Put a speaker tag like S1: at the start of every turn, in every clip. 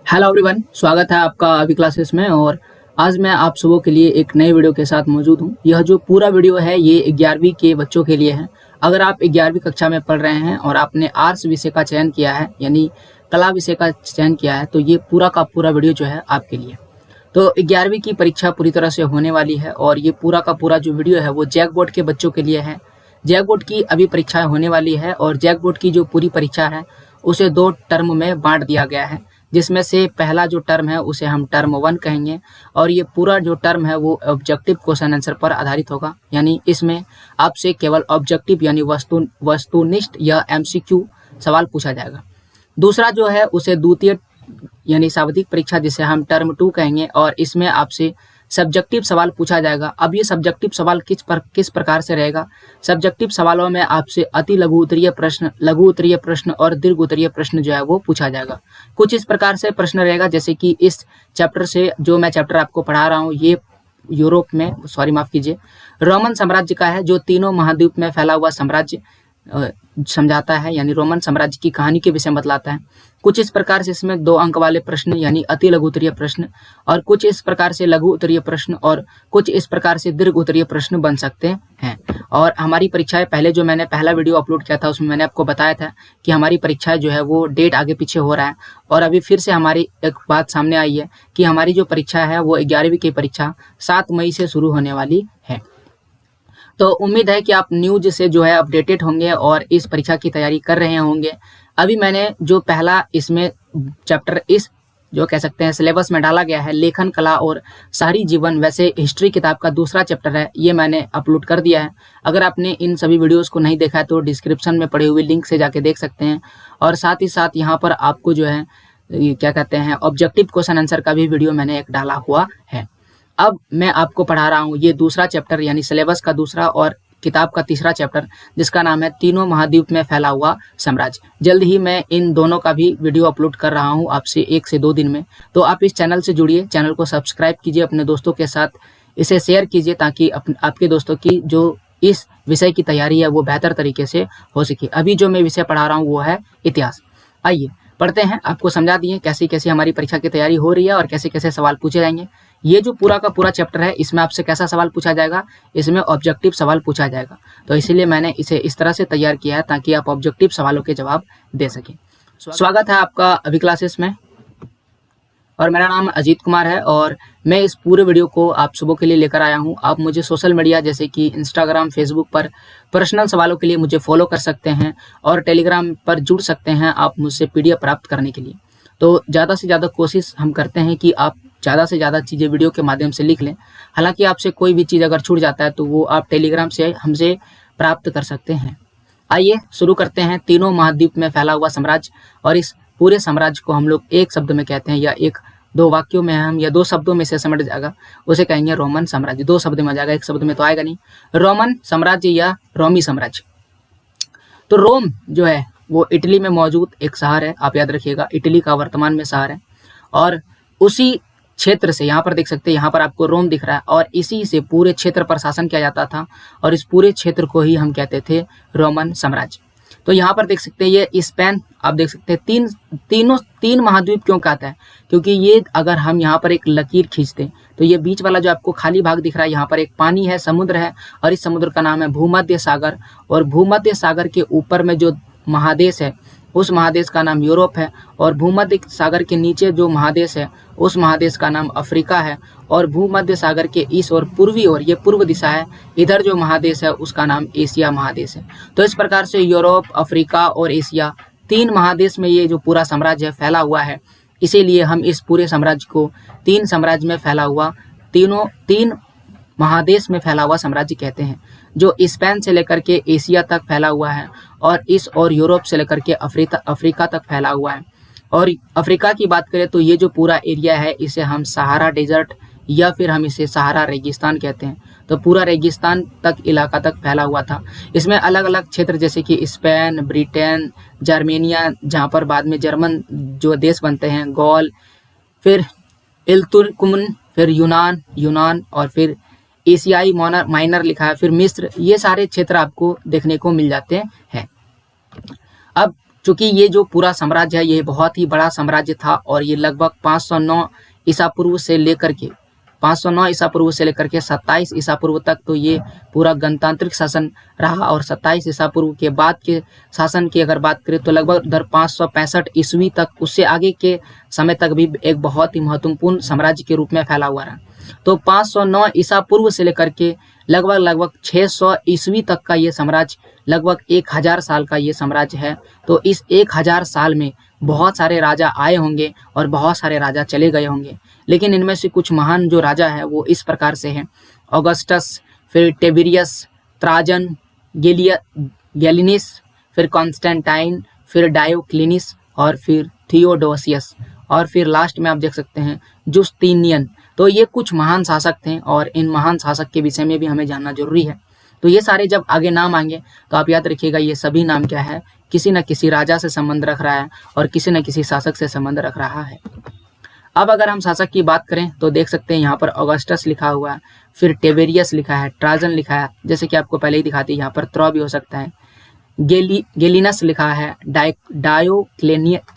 S1: Hello everyone, स्वागत है आपका अभी क्लासेस में। और आज मैं आप सबों के लिए एक नए वीडियो के साथ मौजूद हूं। यह जो पूरा वीडियो है ये 11वीं के बच्चों के लिए है। अगर आप 11वीं कक्षा में पढ़ रहे हैं और आपने आर्ट्स विषय का चयन किया है यानी कला विषय का चयन किया है तो ये पूरा का पूरा वीडियो जो है आपके लिए। तो 11वीं की परीक्षा पूरी तरह से होने वाली है और ये पूरा का पूरा जो वीडियो है वो जैक बोर्ड के बच्चों के लिए है। जैक बोर्ड की अभी परीक्षाएं होने वाली है और जैक बोर्ड की जो पूरी परीक्षा है उसे 2 टर्म में बांट दिया गया है, जिसमें से पहला जो टर्म है उसे हम टर्म 1 कहेंगे और ये पूरा जो टर्म है वो ऑब्जेक्टिव क्वेश्चन आंसर पर आधारित होगा। यानी इसमें आपसे केवल ऑब्जेक्टिव यानी वस्तुनिष्ठ या एमसीक्यू सवाल पूछा जाएगा। दूसरा जो है उसे द्वितीय यानी शाब्दिक परीक्षा जिसे हम टर्म 2 कहेंगे और इसमें आपसे सब्जेक्टिव सवाल पूछा जाएगा। अब ये सब्जेक्टिव सवाल किस प्रकार से रहेगा? सब्जेक्टिव सवालों में आपसे अति लघु उत्तरीय प्रश्न, लघु उत्तरीय प्रश्न और दीर्घ उत्तरीय प्रश्न जो है वो पूछा जाएगा। कुछ इस प्रकार से प्रश्न रहेगा जैसे कि इस चैप्टर से जो मैं चैप्टर आपको पढ़ा रहा हूँ ये यूरोप में माफ कीजिए रोमन साम्राज्य का है, जो तीनों महाद्वीप में फैला हुआ साम्राज्य समझाता है, यानी रोमन साम्राज्य की कहानी के विषय में बतलाता है। कुछ इस प्रकार से इसमें 2 अंक वाले प्रश्न यानी अति लघु उत्तरीय प्रश्न और कुछ इस प्रकार से लघु उत्तरीय प्रश्न और कुछ इस प्रकार से दीर्घ उत्तरीय प्रश्न बन सकते हैं। और हमारी परीक्षाएं पहले जो मैंने पहला वीडियो अपलोड किया था उसमें मैंने आपको बताया था कि हमारी परीक्षाएं जो है वो डेट आगे पीछे हो रहा है और अभी फिर से हमारी एक बात सामने आई है कि हमारी जो परीक्षा है वो 11वीं की परीक्षा 7 मई से शुरू होने वाली है। तो उम्मीद है कि आप न्यूज से जो है अपडेटेड होंगे और इस परीक्षा की तैयारी कर रहे होंगे। अभी मैंने जो पहला इसमें चैप्टर इस जो कह सकते हैं सिलेबस में डाला गया है लेखन कला और शहरी जीवन, वैसे हिस्ट्री किताब का दूसरा चैप्टर है, ये मैंने अपलोड कर दिया है। अगर आपने इन सभी वीडियोस को नहीं देखा है तो डिस्क्रिप्शन में पड़े हुए लिंक से जाके देख सकते हैं। और साथ ही साथ यहाँ पर आपको जो है क्या कहते हैं ऑब्जेक्टिव क्वेश्चन आंसर का भी वीडियो मैंने एक डाला हुआ है। अब मैं आपको पढ़ा रहा हूँ ये दूसरा चैप्टर यानी सिलेबस का दूसरा और किताब का तीसरा चैप्टर जिसका नाम है तीनों महाद्वीप में फैला हुआ साम्राज्य। जल्द ही मैं इन दोनों का भी वीडियो अपलोड कर रहा हूँ आपसे 1 से 2 दिन में। तो आप इस चैनल से जुड़िए, चैनल को सब्सक्राइब कीजिए, अपने दोस्तों के साथ इसे शेयर कीजिए ताकि आपके दोस्तों की जो इस विषय की तैयारी है वो बेहतर तरीके से हो सके। अभी जो मैं विषय पढ़ा रहा हूँ वो है इतिहास। आइए पढ़ते हैं। आपको समझा दिए कैसे कैसे हमारी परीक्षा की तैयारी हो रही है और कैसे कैसे सवाल पूछे जाएंगे। ये जो पूरा का पूरा चैप्टर है इसमें आपसे कैसा सवाल पूछा जाएगा, इसमें ऑब्जेक्टिव सवाल पूछा जाएगा। तो इसीलिए मैंने इसे इस तरह से तैयार किया है ताकि आप ऑब्जेक्टिव सवालों के जवाब दे सकें। स्वागत है आपका अभी क्लासेस में और मेरा नाम अजीत कुमार है और मैं इस पूरे वीडियो को आप सबों के लिए लेकर आया हूं। आप मुझे सोशल मीडिया जैसे कि इंस्टाग्राम, फेसबुक पर पर्सनल सवालों के लिए मुझे फॉलो कर सकते हैं और टेलीग्राम पर जुड़ सकते हैं आप मुझसे PDF प्राप्त करने के लिए। तो ज़्यादा से ज़्यादा कोशिश हम करते हैं कि आप ज़्यादा से ज़्यादा चीज़ें वीडियो के माध्यम से लिख लें। हालांकि आपसे कोई भी चीज़ अगर छूट जाता है तो वो आप टेलीग्राम से हमसे प्राप्त कर सकते हैं। आइए शुरू करते हैं। तीनों महाद्वीप में फैला हुआ साम्राज्य, और इस पूरे साम्राज्य को हम लोग एक शब्द में कहते हैं या 1-2 वाक्यों में हम या 2 शब्दों में से समझ जाएगा, उसे कहेंगे रोमन साम्राज्य। 2 शब्द में आ जाएगा, 1 शब्द में तो आएगा नहीं। रोमन साम्राज्य या रोमी साम्राज्य। तो रोम जो है वो इटली में मौजूद एक शहर है, आप याद रखिएगा इटली का वर्तमान में शहर है। और उसी क्षेत्र से यहाँ पर देख सकते हैं, यहाँ पर आपको रोम दिख रहा है और इसी से पूरे क्षेत्र पर शासन किया जाता था और इस पूरे क्षेत्र को ही हम कहते थे रोमन साम्राज्य। तो यहाँ पर देख सकते हैं ये स्पेन, आप देख सकते हैं तीन महाद्वीप क्यों कहता है, क्योंकि ये अगर हम यहाँ पर एक लकीर खींचते हैं तो ये बीच वाला जो आपको खाली भाग दिख रहा है यहाँ पर एक पानी है, समुद्र है और इस समुद्र का नाम है भूमध्य सागर। और भूमध्य सागर के ऊपर में जो महादेश है उस महादेश का नाम यूरोप है और भूमध्य सागर के नीचे जो महादेश है उस महादेश का नाम अफ्रीका है और भूमध्य सागर के इस और पूर्वी ओर, ये पूर्व दिशा है, इधर जो महादेश है उसका नाम एशिया महादेश है। तो इस प्रकार से यूरोप, अफ्रीका और एशिया 3 महादेश में ये जो पूरा साम्राज्य फैला हुआ है, इसीलिए हम इस पूरे साम्राज्य को 3 साम्राज्य में फैला हुआ, 3 महादेश में फैला हुआ साम्राज्य कहते हैं, जो स्पेन से लेकर के एशिया तक फैला हुआ है और इस और यूरोप से लेकर के अफ्रीका तक फैला हुआ है। और अफ्रीका की बात करें तो ये जो पूरा एरिया है इसे हम सहारा डेजर्ट या फिर हम इसे सहारा रेगिस्तान कहते हैं। तो पूरा रेगिस्तान तक इलाका तक फैला हुआ था। इसमें अलग अलग क्षेत्र जैसे कि स्पेन, ब्रिटेन, जर्मेनिया, जहाँ पर बाद में जर्मन जो देश बनते हैं, गॉल, फिर इल्तुर्कमुन, फिर यूनान और फिर एशियाई माइनर लिखा है, फिर मिस्र, ये सारे क्षेत्र आपको देखने को मिल जाते हैं। अब चूंकि ये जो पूरा साम्राज्य है ये बहुत ही बड़ा साम्राज्य था और ये लगभग 509 ईसा पूर्व से लेकर के 509 ईसा पूर्व से लेकर के 27 ईसा पूर्व तक तो ये पूरा गणतांत्रिक शासन रहा। और 27 ईसा पूर्व के बाद के शासन की अगर बात करें तो लगभग उधर 565 ईस्वी तक, उससे आगे के समय तक भी एक बहुत ही महत्वपूर्ण साम्राज्य के रूप में फैला हुआ रहा। तो 509 ईसा पूर्व से लेकर के लगभग 600 ईस्वी तक का ये साम्राज्य, लगभग 1000 साल का ये साम्राज्य है। तो इस 1000 साल में बहुत सारे राजा आए होंगे और बहुत सारे राजा चले गए होंगे, लेकिन इनमें से कुछ महान जो राजा है वो इस प्रकार से हैं: ऑगस्टस, फिर टिबेरियस, ट्राजन, गैलिनस, फिर कॉन्स्टेंटाइन, फिर डायोक्लिनिस और फिर थियोडोसियस, और फिर लास्ट में आप देख सकते हैं जुस्टीनियन। तो ये कुछ महान शासक थे और इन महान शासक के विषय में भी हमें जानना जरूरी है। तो ये सारे जब आगे नाम आएंगे तो आप याद रखिएगा ये सभी नाम क्या है, किसी न किसी राजा से संबंध रख रहा है और किसी न किसी शासक से संबंध रख रहा है। अब अगर हम शासक की बात करें तो देख सकते हैं यहाँ पर ऑगस्टस लिखा हुआ है, फिर टिबेरियस लिखा है, ट्राजन लिखा है, जैसे कि आपको पहले ही दिखाती है, यहाँ पर त्रो भी हो सकता है, गेलिनस लिखा है, डायोक्लेटियन,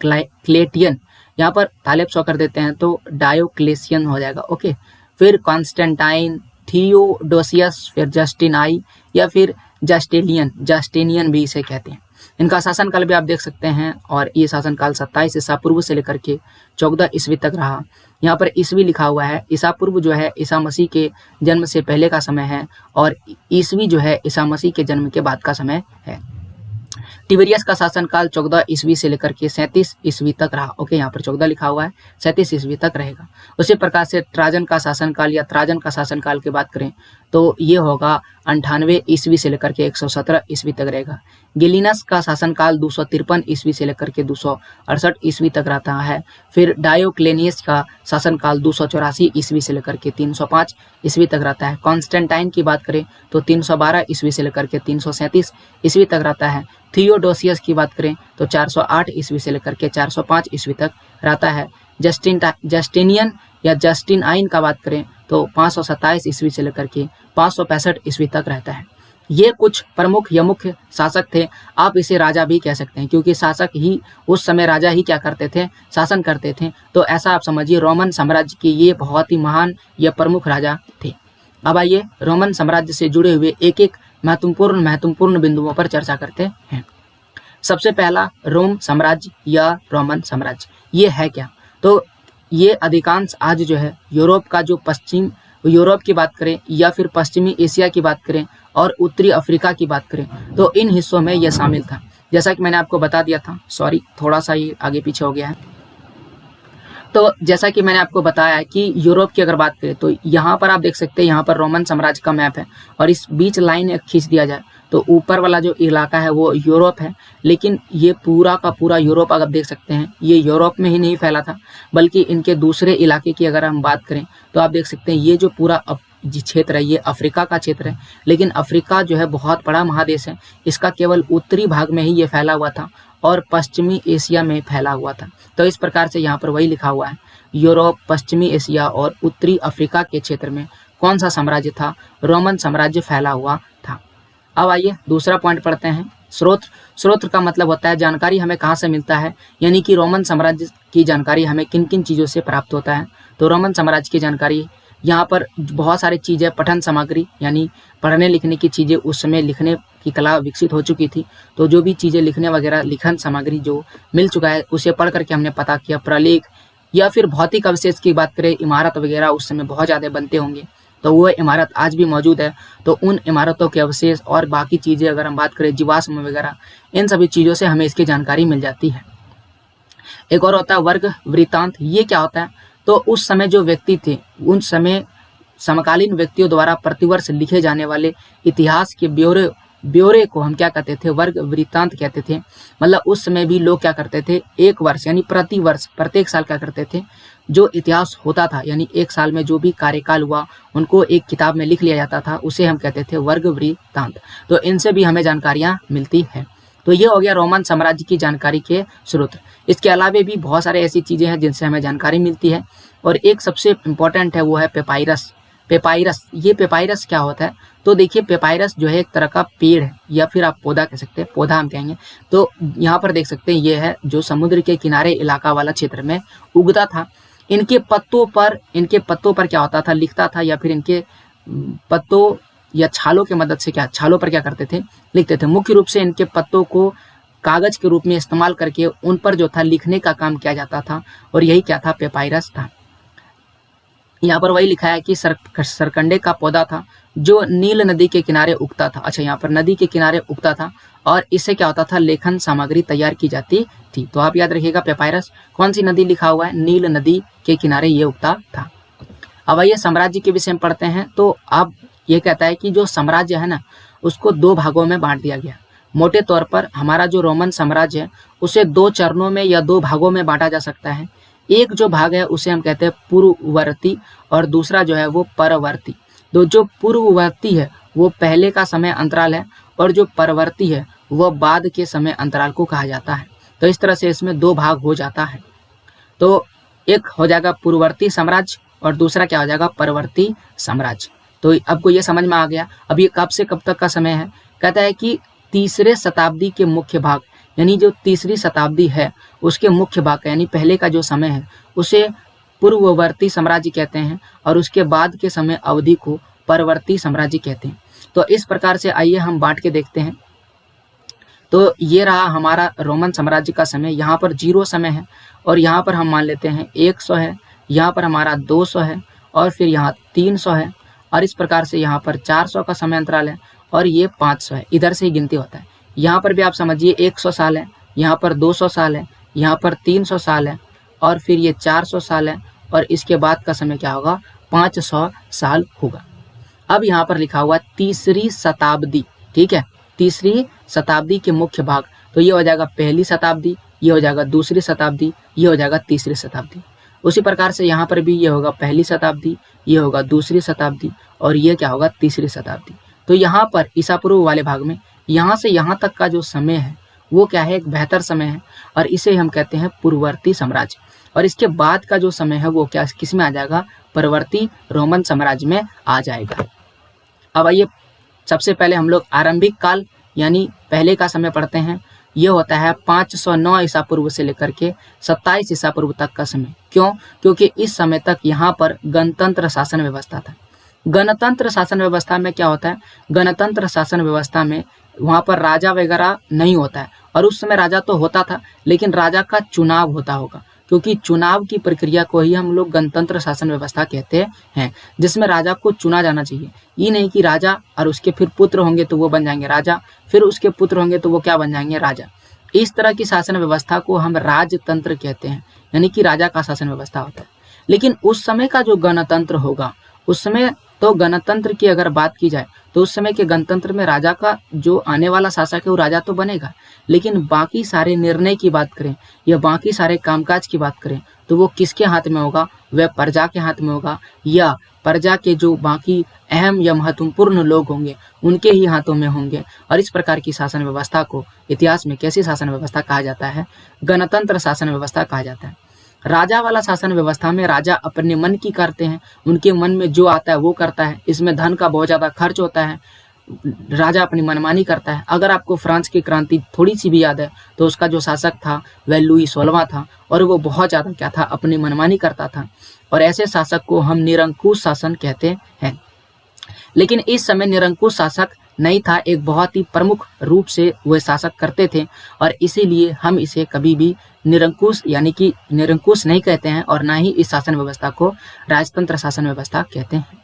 S1: यहाँ पर तालेब शो कर देते हैं तो डायोक्लेशियन हो जाएगा, ओके। फिर कॉन्स्टेंटाइन, थियोडोसियस, फिर जस्टिनाई या फिर जस्टिनियन भी इसे कहते हैं। इनका शासनकाल भी आप देख सकते हैं और ये शासनकाल 27 ईसा पूर्व से लेकर के 14 ईस्वी तक रहा। यहाँ पर ईस्वी लिखा हुआ है, ईसा पूर्व जो है ईसा मसीह के जन्म से पहले का समय है और ईस्वी जो है ईसा मसीह के जन्म के बाद का समय है। टिबेरियस का शासनकाल 14 ईस्वी से लेकर के 37 ईस्वी तक रहा, ओके, यहाँ पर 14 लिखा हुआ है, 37 ईस्वी तक रहेगा। उसी प्रकार से ट्राजन का शासनकाल या ट्राजन का शासनकाल की बात करें तो ये होगा 98 ईस्वी से लेकर के 117 ईस्वी तक रहेगा। गेलिनस का शासनकाल 253 ईस्वी से लेकर के 268 ईस्वी तक रहता है। फिर डायोक्लेनियस का शासनकाल 284 ईस्वी से लेकर के 305 ईस्वी तक रहता है। कॉन्स्टेंटाइन की बात करें तो 312 ईस्वी से लेकर के 337 ईस्वी तक रहता है। थियोडोसियस की बात करें तो 408 ईस्वी से लेकर के 405 ईस्वी तक रहता है। जस्टिनियन या जस्टिनाइन का बात करें तो 527 ईस्वी से लेकर के 565 ईस्वी तक रहता है। ये कुछ प्रमुख या मुख्य शासक थे, आप इसे राजा भी कह सकते हैं क्योंकि शासक ही उस समय राजा ही क्या करते थे, शासन करते थे। तो ऐसा आप समझिए रोमन साम्राज्य के ये बहुत ही महान या प्रमुख राजा थे। अब आइए रोमन साम्राज्य से जुड़े हुए एक एक महत्वपूर्ण बिंदुओं पर चर्चा करते हैं। सबसे पहला रोम साम्राज्य या रोमन साम्राज्य, ये है क्या? तो ये अधिकांश आज जो है यूरोप का जो पश्चिम यूरोप की बात करें या फिर पश्चिमी एशिया की बात करें और उत्तरी अफ्रीका की बात करें तो इन हिस्सों में यह शामिल था। जैसा कि मैंने आपको बता दिया था, सॉरी थोड़ा सा ये आगे पीछे हो गया है। तो जैसा कि मैंने आपको बताया कि यूरोप की अगर बात करें तो यहाँ पर आप देख सकते हैं, यहाँ पर रोमन साम्राज्य का मैप है और इस बीच लाइन खींच दिया जाए तो ऊपर वाला जो इलाका है वो यूरोप है। लेकिन ये पूरा का पूरा यूरोप अगर देख सकते हैं ये यूरोप में ही नहीं फैला था, बल्कि इनके दूसरे इलाके की अगर हम बात करें तो आप देख सकते हैं ये जो पूरा क्षेत्र है ये अफ्रीका का क्षेत्र है। लेकिन अफ्रीका जो है बहुत बड़ा महादेश है, इसका केवल उत्तरी भाग में ही ये फैला हुआ था और पश्चिमी एशिया में फैला हुआ था। तो इस प्रकार से यहाँ पर वही लिखा हुआ है, यूरोप, पश्चिमी एशिया और उत्तरी अफ्रीका के क्षेत्र में कौन सा साम्राज्य था? रोमन साम्राज्य फैला हुआ था। अब आइए दूसरा पॉइंट पढ़ते हैं, स्रोत का मतलब होता है जानकारी हमें कहाँ से मिलता है, यानी कि रोमन साम्राज्य की जानकारी हमें किन किन चीज़ों से प्राप्त होता है। तो रोमन साम्राज्य की जानकारी यहाँ पर बहुत सारी चीज़ें, पठन सामग्री यानी पढ़ने लिखने की चीज़ें, उस समय लिखने की कला विकसित हो चुकी थी। तो जो भी चीज़ें लिखने वगैरह लिखन सामग्री जो मिल चुका है उसे पढ़ करके हमने पता किया। प्रलेख या फिर भौतिक अवशेष की बात करें, इमारत वगैरह उस समय बहुत ज़्यादा बनते होंगे तो वो इमारत आज भी मौजूद है। तो उन इमारतों के अवशेष और बाकी चीज़ें अगर हम बात करें, जीवाश्म वगैरह, इन सभी चीज़ों से हमें इसकी जानकारी मिल जाती है। एक और होता है वर्ग वृत्तांत। ये क्या होता है? तो उस समय जो व्यक्ति थे, उन समय समकालीन व्यक्तियों द्वारा प्रतिवर्ष लिखे जाने वाले इतिहास के ब्यौरे को हम क्या कहते थे? वर्ग वृत्तांत कहते थे। मतलब उस समय भी लोग क्या करते थे, एक वर्ष यानी प्रतिवर्ष प्रत्येक साल क्या करते थे, जो इतिहास होता था यानी एक साल में जो भी कार्यकाल हुआ उनको एक किताब में लिख लिया जाता था, उसे हम कहते थे वर्ग वृत्तांत। तो इनसे भी हमें जानकारियाँ मिलती है। तो ये हो गया रोमन साम्राज्य की जानकारी के स्रोत। इसके अलावा भी बहुत सारे ऐसी चीज़ें हैं जिनसे हमें जानकारी मिलती है और एक सबसे इम्पोर्टेंट है वो है पेपाइरस। पेपाइरस, ये पेपाइरस क्या होता है? तो देखिए पेपाइरस जो है एक तरह का पेड़ है या फिर आप पौधा कह सकते हैं, पौधा हम कहेंगे। तो यहाँ पर देख सकते हैं ये है जो समुद्र के किनारे इलाका वाला क्षेत्र में उगता था। इनके पत्तों पर क्या होता था, लिखता था, या फिर इनके पत्तों या छालों की मदद से छालों पर क्या करते थे, लिखते थे। मुख्य रूप से इनके पत्तों को कागज के रूप में इस्तेमाल करके उन पर जो था लिखने का काम किया जाता था, और यही क्या था, पेपाइरस था। यहाँ पर वही लिखा है कि सरकंडे का पौधा था जो नील नदी के किनारे उगता था। अच्छा, यहाँ पर नदी के किनारे उगता था और इससे क्या होता था, लेखन सामग्री तैयार की जाती थी। तो आप याद रखिएगा पेपाइरस कौन सी नदी लिखा हुआ है, नील नदी के किनारे ये उगता था। अब आइए साम्राज्य के विषय में पढ़ते हैं। तो अब ये कहता है कि जो साम्राज्य है ना, उसको दो भागों में बांट दिया गया। मोटे तौर पर हमारा जो रोमन साम्राज्य है उसे दो चरणों में या दो भागों में बांटा जा सकता है। एक जो भाग है उसे हम कहते हैं पूर्ववर्ती और दूसरा जो है वो परवर्ती। तो जो पूर्ववर्ती है वो पहले का समय अंतराल है और जो परवर्ती है वह बाद के समय अंतराल को कहा जाता है। तो इस तरह से इसमें दो भाग हो जाता है। तो एक हो जाएगा पूर्ववर्ती साम्राज्य और दूसरा क्या हो जाएगा, परवर्ती साम्राज्य। तो आपको ये समझ में आ गया। अब ये कब से कब तक का समय है, कहता है कि तीसरे शताब्दी के मुख्य भाग, यानी जो तीसरी शताब्दी है उसके मुख्य भाग का, यानी पहले का जो समय है उसे पूर्ववर्ती साम्राज्य कहते हैं और उसके बाद के समय अवधि को परवर्ती साम्राज्य कहते हैं। तो इस प्रकार से आइए हम बांट के देखते हैं। तो ये रहा हमारा रोमन साम्राज्य का समय। यहाँ पर 0 समय है और यहाँ पर हम मान लेते हैं 100 है, यहाँ पर हमारा 200 है और फिर यहाँ 300 है और इस प्रकार से यहाँ पर 400 का समय अंतराल है और ये 500 है। इधर से ही गिनती होता है। यहाँ पर भी आप समझिए 100 साल है, यहाँ पर 200 साल है, यहाँ पर 300 साल है और फिर ये 400 साल है और इसके बाद का समय क्या होगा, 500 साल होगा। अब यहाँ पर लिखा हुआ तीसरी शताब्दी, ठीक है, तीसरी शताब्दी के मुख्य भाग। तो ये हो जाएगा पहली शताब्दी, ये हो जाएगा दूसरी शताब्दी, ये हो जाएगा तीसरी शताब्दी। उसी प्रकार से यहाँ पर भी ये होगा पहली शताब्दी, ये होगा दूसरी शताब्दी और ये क्या होगा, तीसरी शताब्दी। तो यहाँ पर ईसा पूर्व वाले भाग में यहाँ से यहाँ तक का जो समय है वो क्या है, एक बेहतर समय है और इसे हम कहते हैं पूर्ववर्ती साम्राज्य। और इसके बाद का जो समय है वो क्या, किस में आ जाएगा, परवर्ती रोमन साम्राज्य में आ जाएगा। अब आइए सबसे पहले हम लोग आरंभिक काल यानी पहले का समय पढ़ते हैं। ये होता है 509 ईसा पूर्व से लेकर के 27 ईसा पूर्व तक का समय। क्यों? क्योंकि इस समय तक यहाँ पर गणतंत्र शासन व्यवस्था था। गणतंत्र शासन व्यवस्था में क्या होता है, गणतंत्र शासन व्यवस्था में वहाँ पर राजा वगैरह नहीं होता है और उस समय राजा तो होता था लेकिन राजा का चुनाव होता होगा, क्योंकि चुनाव की प्रक्रिया को ही हम लोग गणतंत्र शासन व्यवस्था कहते हैं, जिसमें राजा को चुना जाना चाहिए। ये नहीं कि राजा और उसके फिर पुत्र होंगे तो वो बन जाएंगे राजा, फिर उसके पुत्र होंगे तो वो क्या बन जाएंगे, राजा। इस तरह की शासन व्यवस्था को हम राजतंत्र कहते हैं, यानी कि राजा का शासन व्यवस्था होता है। लेकिन उस समय का जो गणतंत्र होगा, उस समय तो गणतंत्र की अगर बात की जाए तो उस समय के गणतंत्र में राजा का जो आने वाला शासक है वो राजा तो बनेगा, लेकिन बाकी सारे निर्णय की बात करें या बाकी सारे कामकाज की बात करें तो वो किसके हाथ में होगा, वह प्रजा के हाथ में होगा या प्रजा के जो बाकी अहम या महत्वपूर्ण लोग होंगे उनके ही हाथों में होंगे। और इस प्रकार की शासन व्यवस्था को इतिहास में कैसी शासन व्यवस्था कहा जाता है, गणतंत्र शासन व्यवस्था कहा जाता है। राजा वाला शासन व्यवस्था में राजा अपने मन की करते हैं, उनके मन में जो आता है वो करता है। इसमें धन का बहुत ज़्यादा खर्च होता है, राजा अपनी मनमानी करता है। अगर आपको फ्रांस की क्रांति थोड़ी सी भी याद है तो उसका जो शासक था वह लुई 16वां था और वो बहुत ज़्यादा क्या था, अपनी मनमानी करता था और ऐसे शासक को हम निरंकुश शासन कहते हैं। लेकिन इस समय निरंकुश शासक नहीं था, एक बहुत ही प्रमुख रूप से वह शासक करते थे और इसीलिए हम इसे कभी भी निरंकुश यानी कि निरंकुश नहीं कहते हैं और ना ही इस शासन व्यवस्था को राजतंत्र शासन व्यवस्था कहते हैं।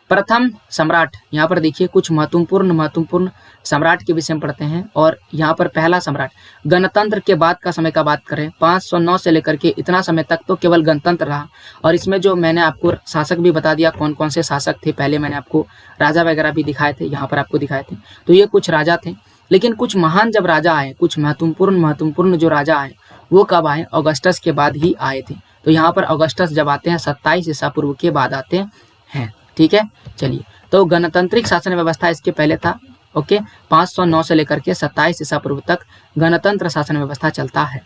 S1: प्रथम सम्राट, यहाँ पर देखिए कुछ महत्वपूर्ण सम्राट के विषय में पढ़ते हैं। और यहाँ पर पहला सम्राट, गणतंत्र के बाद का समय का बात करें 509 से लेकर के इतना समय तक तो केवल गणतंत्र रहा। और इसमें जो मैंने आपको शासक भी बता दिया कौन कौन से शासक थे, पहले मैंने आपको राजा वगैरह भी दिखाए थे, यहाँ पर आपको दिखाए थे। तो ये कुछ राजा थे, लेकिन कुछ महान जब राजा आए, कुछ महत्वपूर्ण जो राजा आए वो कब आए, ऑगस्टस के बाद ही आए थे। तो यहाँ पर ऑगस्टस जब आते हैं 27 ईसा पूर्व के बाद आते हैं, ठीक है। चलिए, तो गणतांत्रिक शासन व्यवस्था इसके पहले था, ओके। 509 से लेकर के 27 ईसा पूर्व तक गणतंत्र शासन व्यवस्था चलता है।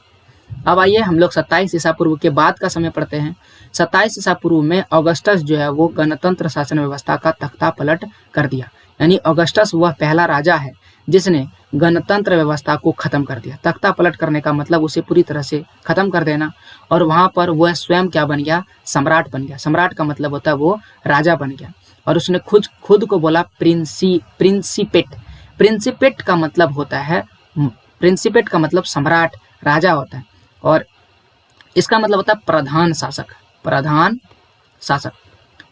S1: अब आइए हम लोग 27 ईसा पूर्व के बाद का समय पढ़ते हैं। 27 ईसा पूर्व में ऑगस्टस जो है वो गणतंत्र शासन व्यवस्था का तख्ता पलट कर दिया। यानी ऑगस्टस वह पहला राजा है जिसने गणतंत्र व्यवस्था को खत्म कर दिया। तख्ता पलट करने का मतलब उसे पूरी तरह से खत्म कर देना, और वहां पर वह स्वयं क्या बन गया, सम्राट बन गया। सम्राट का मतलब होता है वो राजा बन गया, और उसने खुद को बोला प्रिंसिपेट। प्रिंसिपेट का मतलब सम्राट, राजा होता है, और इसका मतलब होता है प्रधान शासक,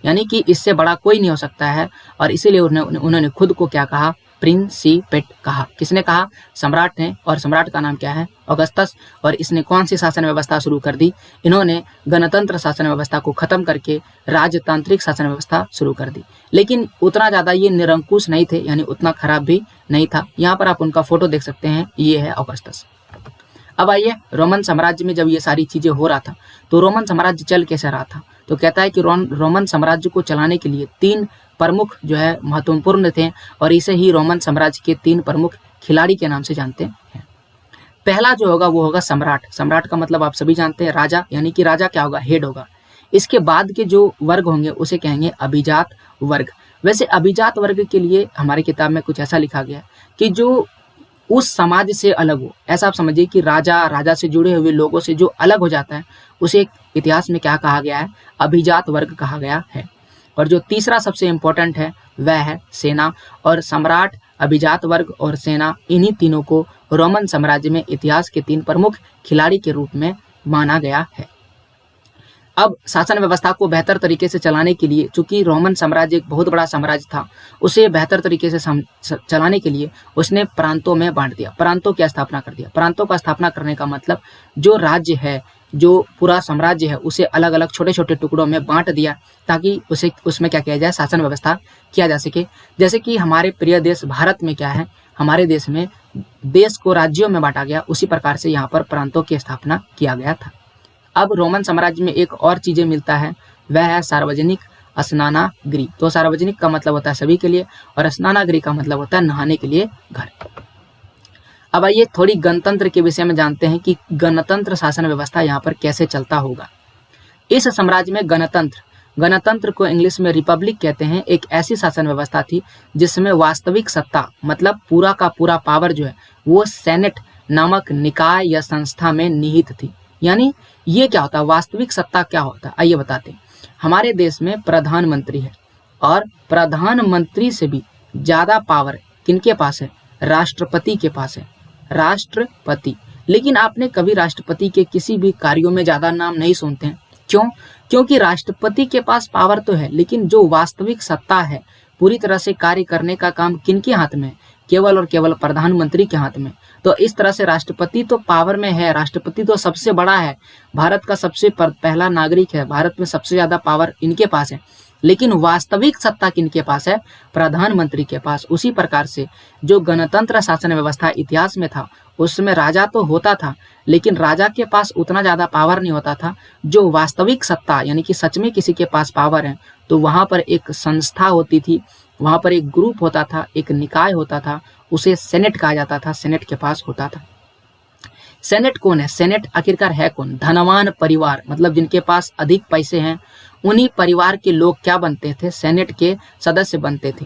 S1: यानी कि इससे बड़ा कोई नहीं हो सकता है। और इसीलिए उन्होंने खुद को क्या कहा, प्रिंसिपेट कहा। किसने कहा, सम्राट ने, और सम्राट का नाम क्या है, ऑगस्टस। और इसने कौन सी शासन व्यवस्था शुरू कर दी, इन्होंने गणतंत्र शासन व्यवस्था को खत्म करके राजतांत्रिक शासन व्यवस्था शुरू कर दी। लेकिन उतना ज़्यादा ये निरंकुश नहीं थे, यानी उतना खराब भी नहीं था। यहाँ पर आप उनका फोटो देख सकते हैं, ये है ऑगस्टस। अब आइए, रोमन साम्राज्य में जब ये सारी चीजें हो रहा था तो रोमन साम्राज्य चल कैसे रहा था। तो कहता है कि रोमन साम्राज्य को चलाने के लिए 3 प्रमुख जो है महत्वपूर्ण थे, और इसे ही रोमन साम्राज्य के 3 प्रमुख खिलाड़ी के नाम से जानते हैं। पहला जो होगा वो होगा सम्राट। सम्राट का मतलब आप सभी जानते हैं, राजा, यानी कि राजा क्या होगा, हेड होगा। इसके बाद के जो वर्ग होंगे उसे कहेंगे अभिजात वर्ग। वैसे अभिजात वर्ग के लिए हमारी किताब में कुछ ऐसा लिखा गया कि जो उस समाज से अलग हो। ऐसा आप समझिए कि राजा से जुड़े हुए लोगों से जो अलग हो जाता है उसे इतिहास में क्या कहा गया है, अभिजात वर्ग कहा गया है। और जो तीसरा सबसे इंपॉर्टेंट है वह है सेना। और सम्राट, अभिजात वर्ग और सेना, इन्हीं तीनों को रोमन साम्राज्य में इतिहास के 3 प्रमुख खिलाड़ी के रूप में माना गया है। अब शासन व्यवस्था को बेहतर तरीके से चलाने के लिए, चूंकि रोमन साम्राज्य एक बहुत बड़ा साम्राज्य था, उसे बेहतर तरीके से चलाने के लिए उसने प्रांतों में बांट दिया, प्रांतों की स्थापना कर दिया। प्रांतों का स्थापना करने का मतलब जो राज्य है, जो पूरा साम्राज्य है, उसे अलग अलग छोटे छोटे टुकड़ों में बांट दिया, ताकि उसमें क्या किया जाए, शासन व्यवस्था किया जा सके। जैसे कि हमारे प्रिय देश भारत में क्या है, हमारे देश में देश को राज्यों में बांटा गया, उसी प्रकार से यहाँ पर प्रांतों की स्थापना किया गया था। अब रोमन साम्राज्य में एक और चीजें मिलता है, वह है सार्वजनिक स्नानागृह। तो सार्वजनिक का मतलब होता है सभी के लिए, और स्नानागृह का मतलब होता है नहाने के लिए घर। अब आइए थोड़ी गणतंत्र के विषय में जानते हैं कि गणतंत्र शासन व्यवस्था यहाँ पर कैसे चलता होगा। इस साम्राज्य में गणतंत्र को इंग्लिश में रिपब्लिक कहते हैं, एक ऐसी शासन व्यवस्था थी जिसमें वास्तविक सत्ता, मतलब पूरा का पूरा पावर जो है वो सेनेट नामक निकाय या संस्था में निहित थी। यानी ये क्या होता है, वास्तविक सत्ता क्या होता है, आइए बताते हैं। हमारे देश में प्रधानमंत्री है, और प्रधानमंत्री से भी ज्यादा पावर किनके पास है, राष्ट्रपति के पास है, राष्ट्रपति। लेकिन आपने कभी राष्ट्रपति के किसी भी कार्यों में ज्यादा नाम नहीं सुनते हैं। क्यों? क्योंकि राष्ट्रपति के पास पावर तो है, लेकिन जो वास्तविक सत्ता है, पूरी तरह से कार्य करने का काम किनके हाथ में है, केवल और केवल प्रधानमंत्री के हाथ में। तो इस तरह से राष्ट्रपति तो पावर में है, राष्ट्रपति तो सबसे बड़ा है, भारत का सबसे पहला नागरिक है, भारत में सबसे ज्यादा पावर इनके पास है। लेकिन वास्तविक सत्ता किनके पास है, प्रधानमंत्री के पास। उसी प्रकार से जो गणतंत्र शासन व्यवस्था इतिहास में था, उसमें राजा तो होता था, लेकिन राजा के पास उतना ज्यादा पावर नहीं होता था। जो वास्तविक सत्ता, यानी कि सच में किसी के पास पावर है, तो वहां पर एक संस्था होती थी, वहां पर एक ग्रुप होता था, एक निकाय होता था, उसे सेनेट कहा जाता था, सेनेट के पास होता था। सेनेट कौन है, सेनेट आखिरकार है कौन, धनवान परिवार, मतलब जिनके पास अधिक पैसे हैं, उन्हीं परिवार के लोग क्या बनते थे, सेनेट के सदस्य बनते थे।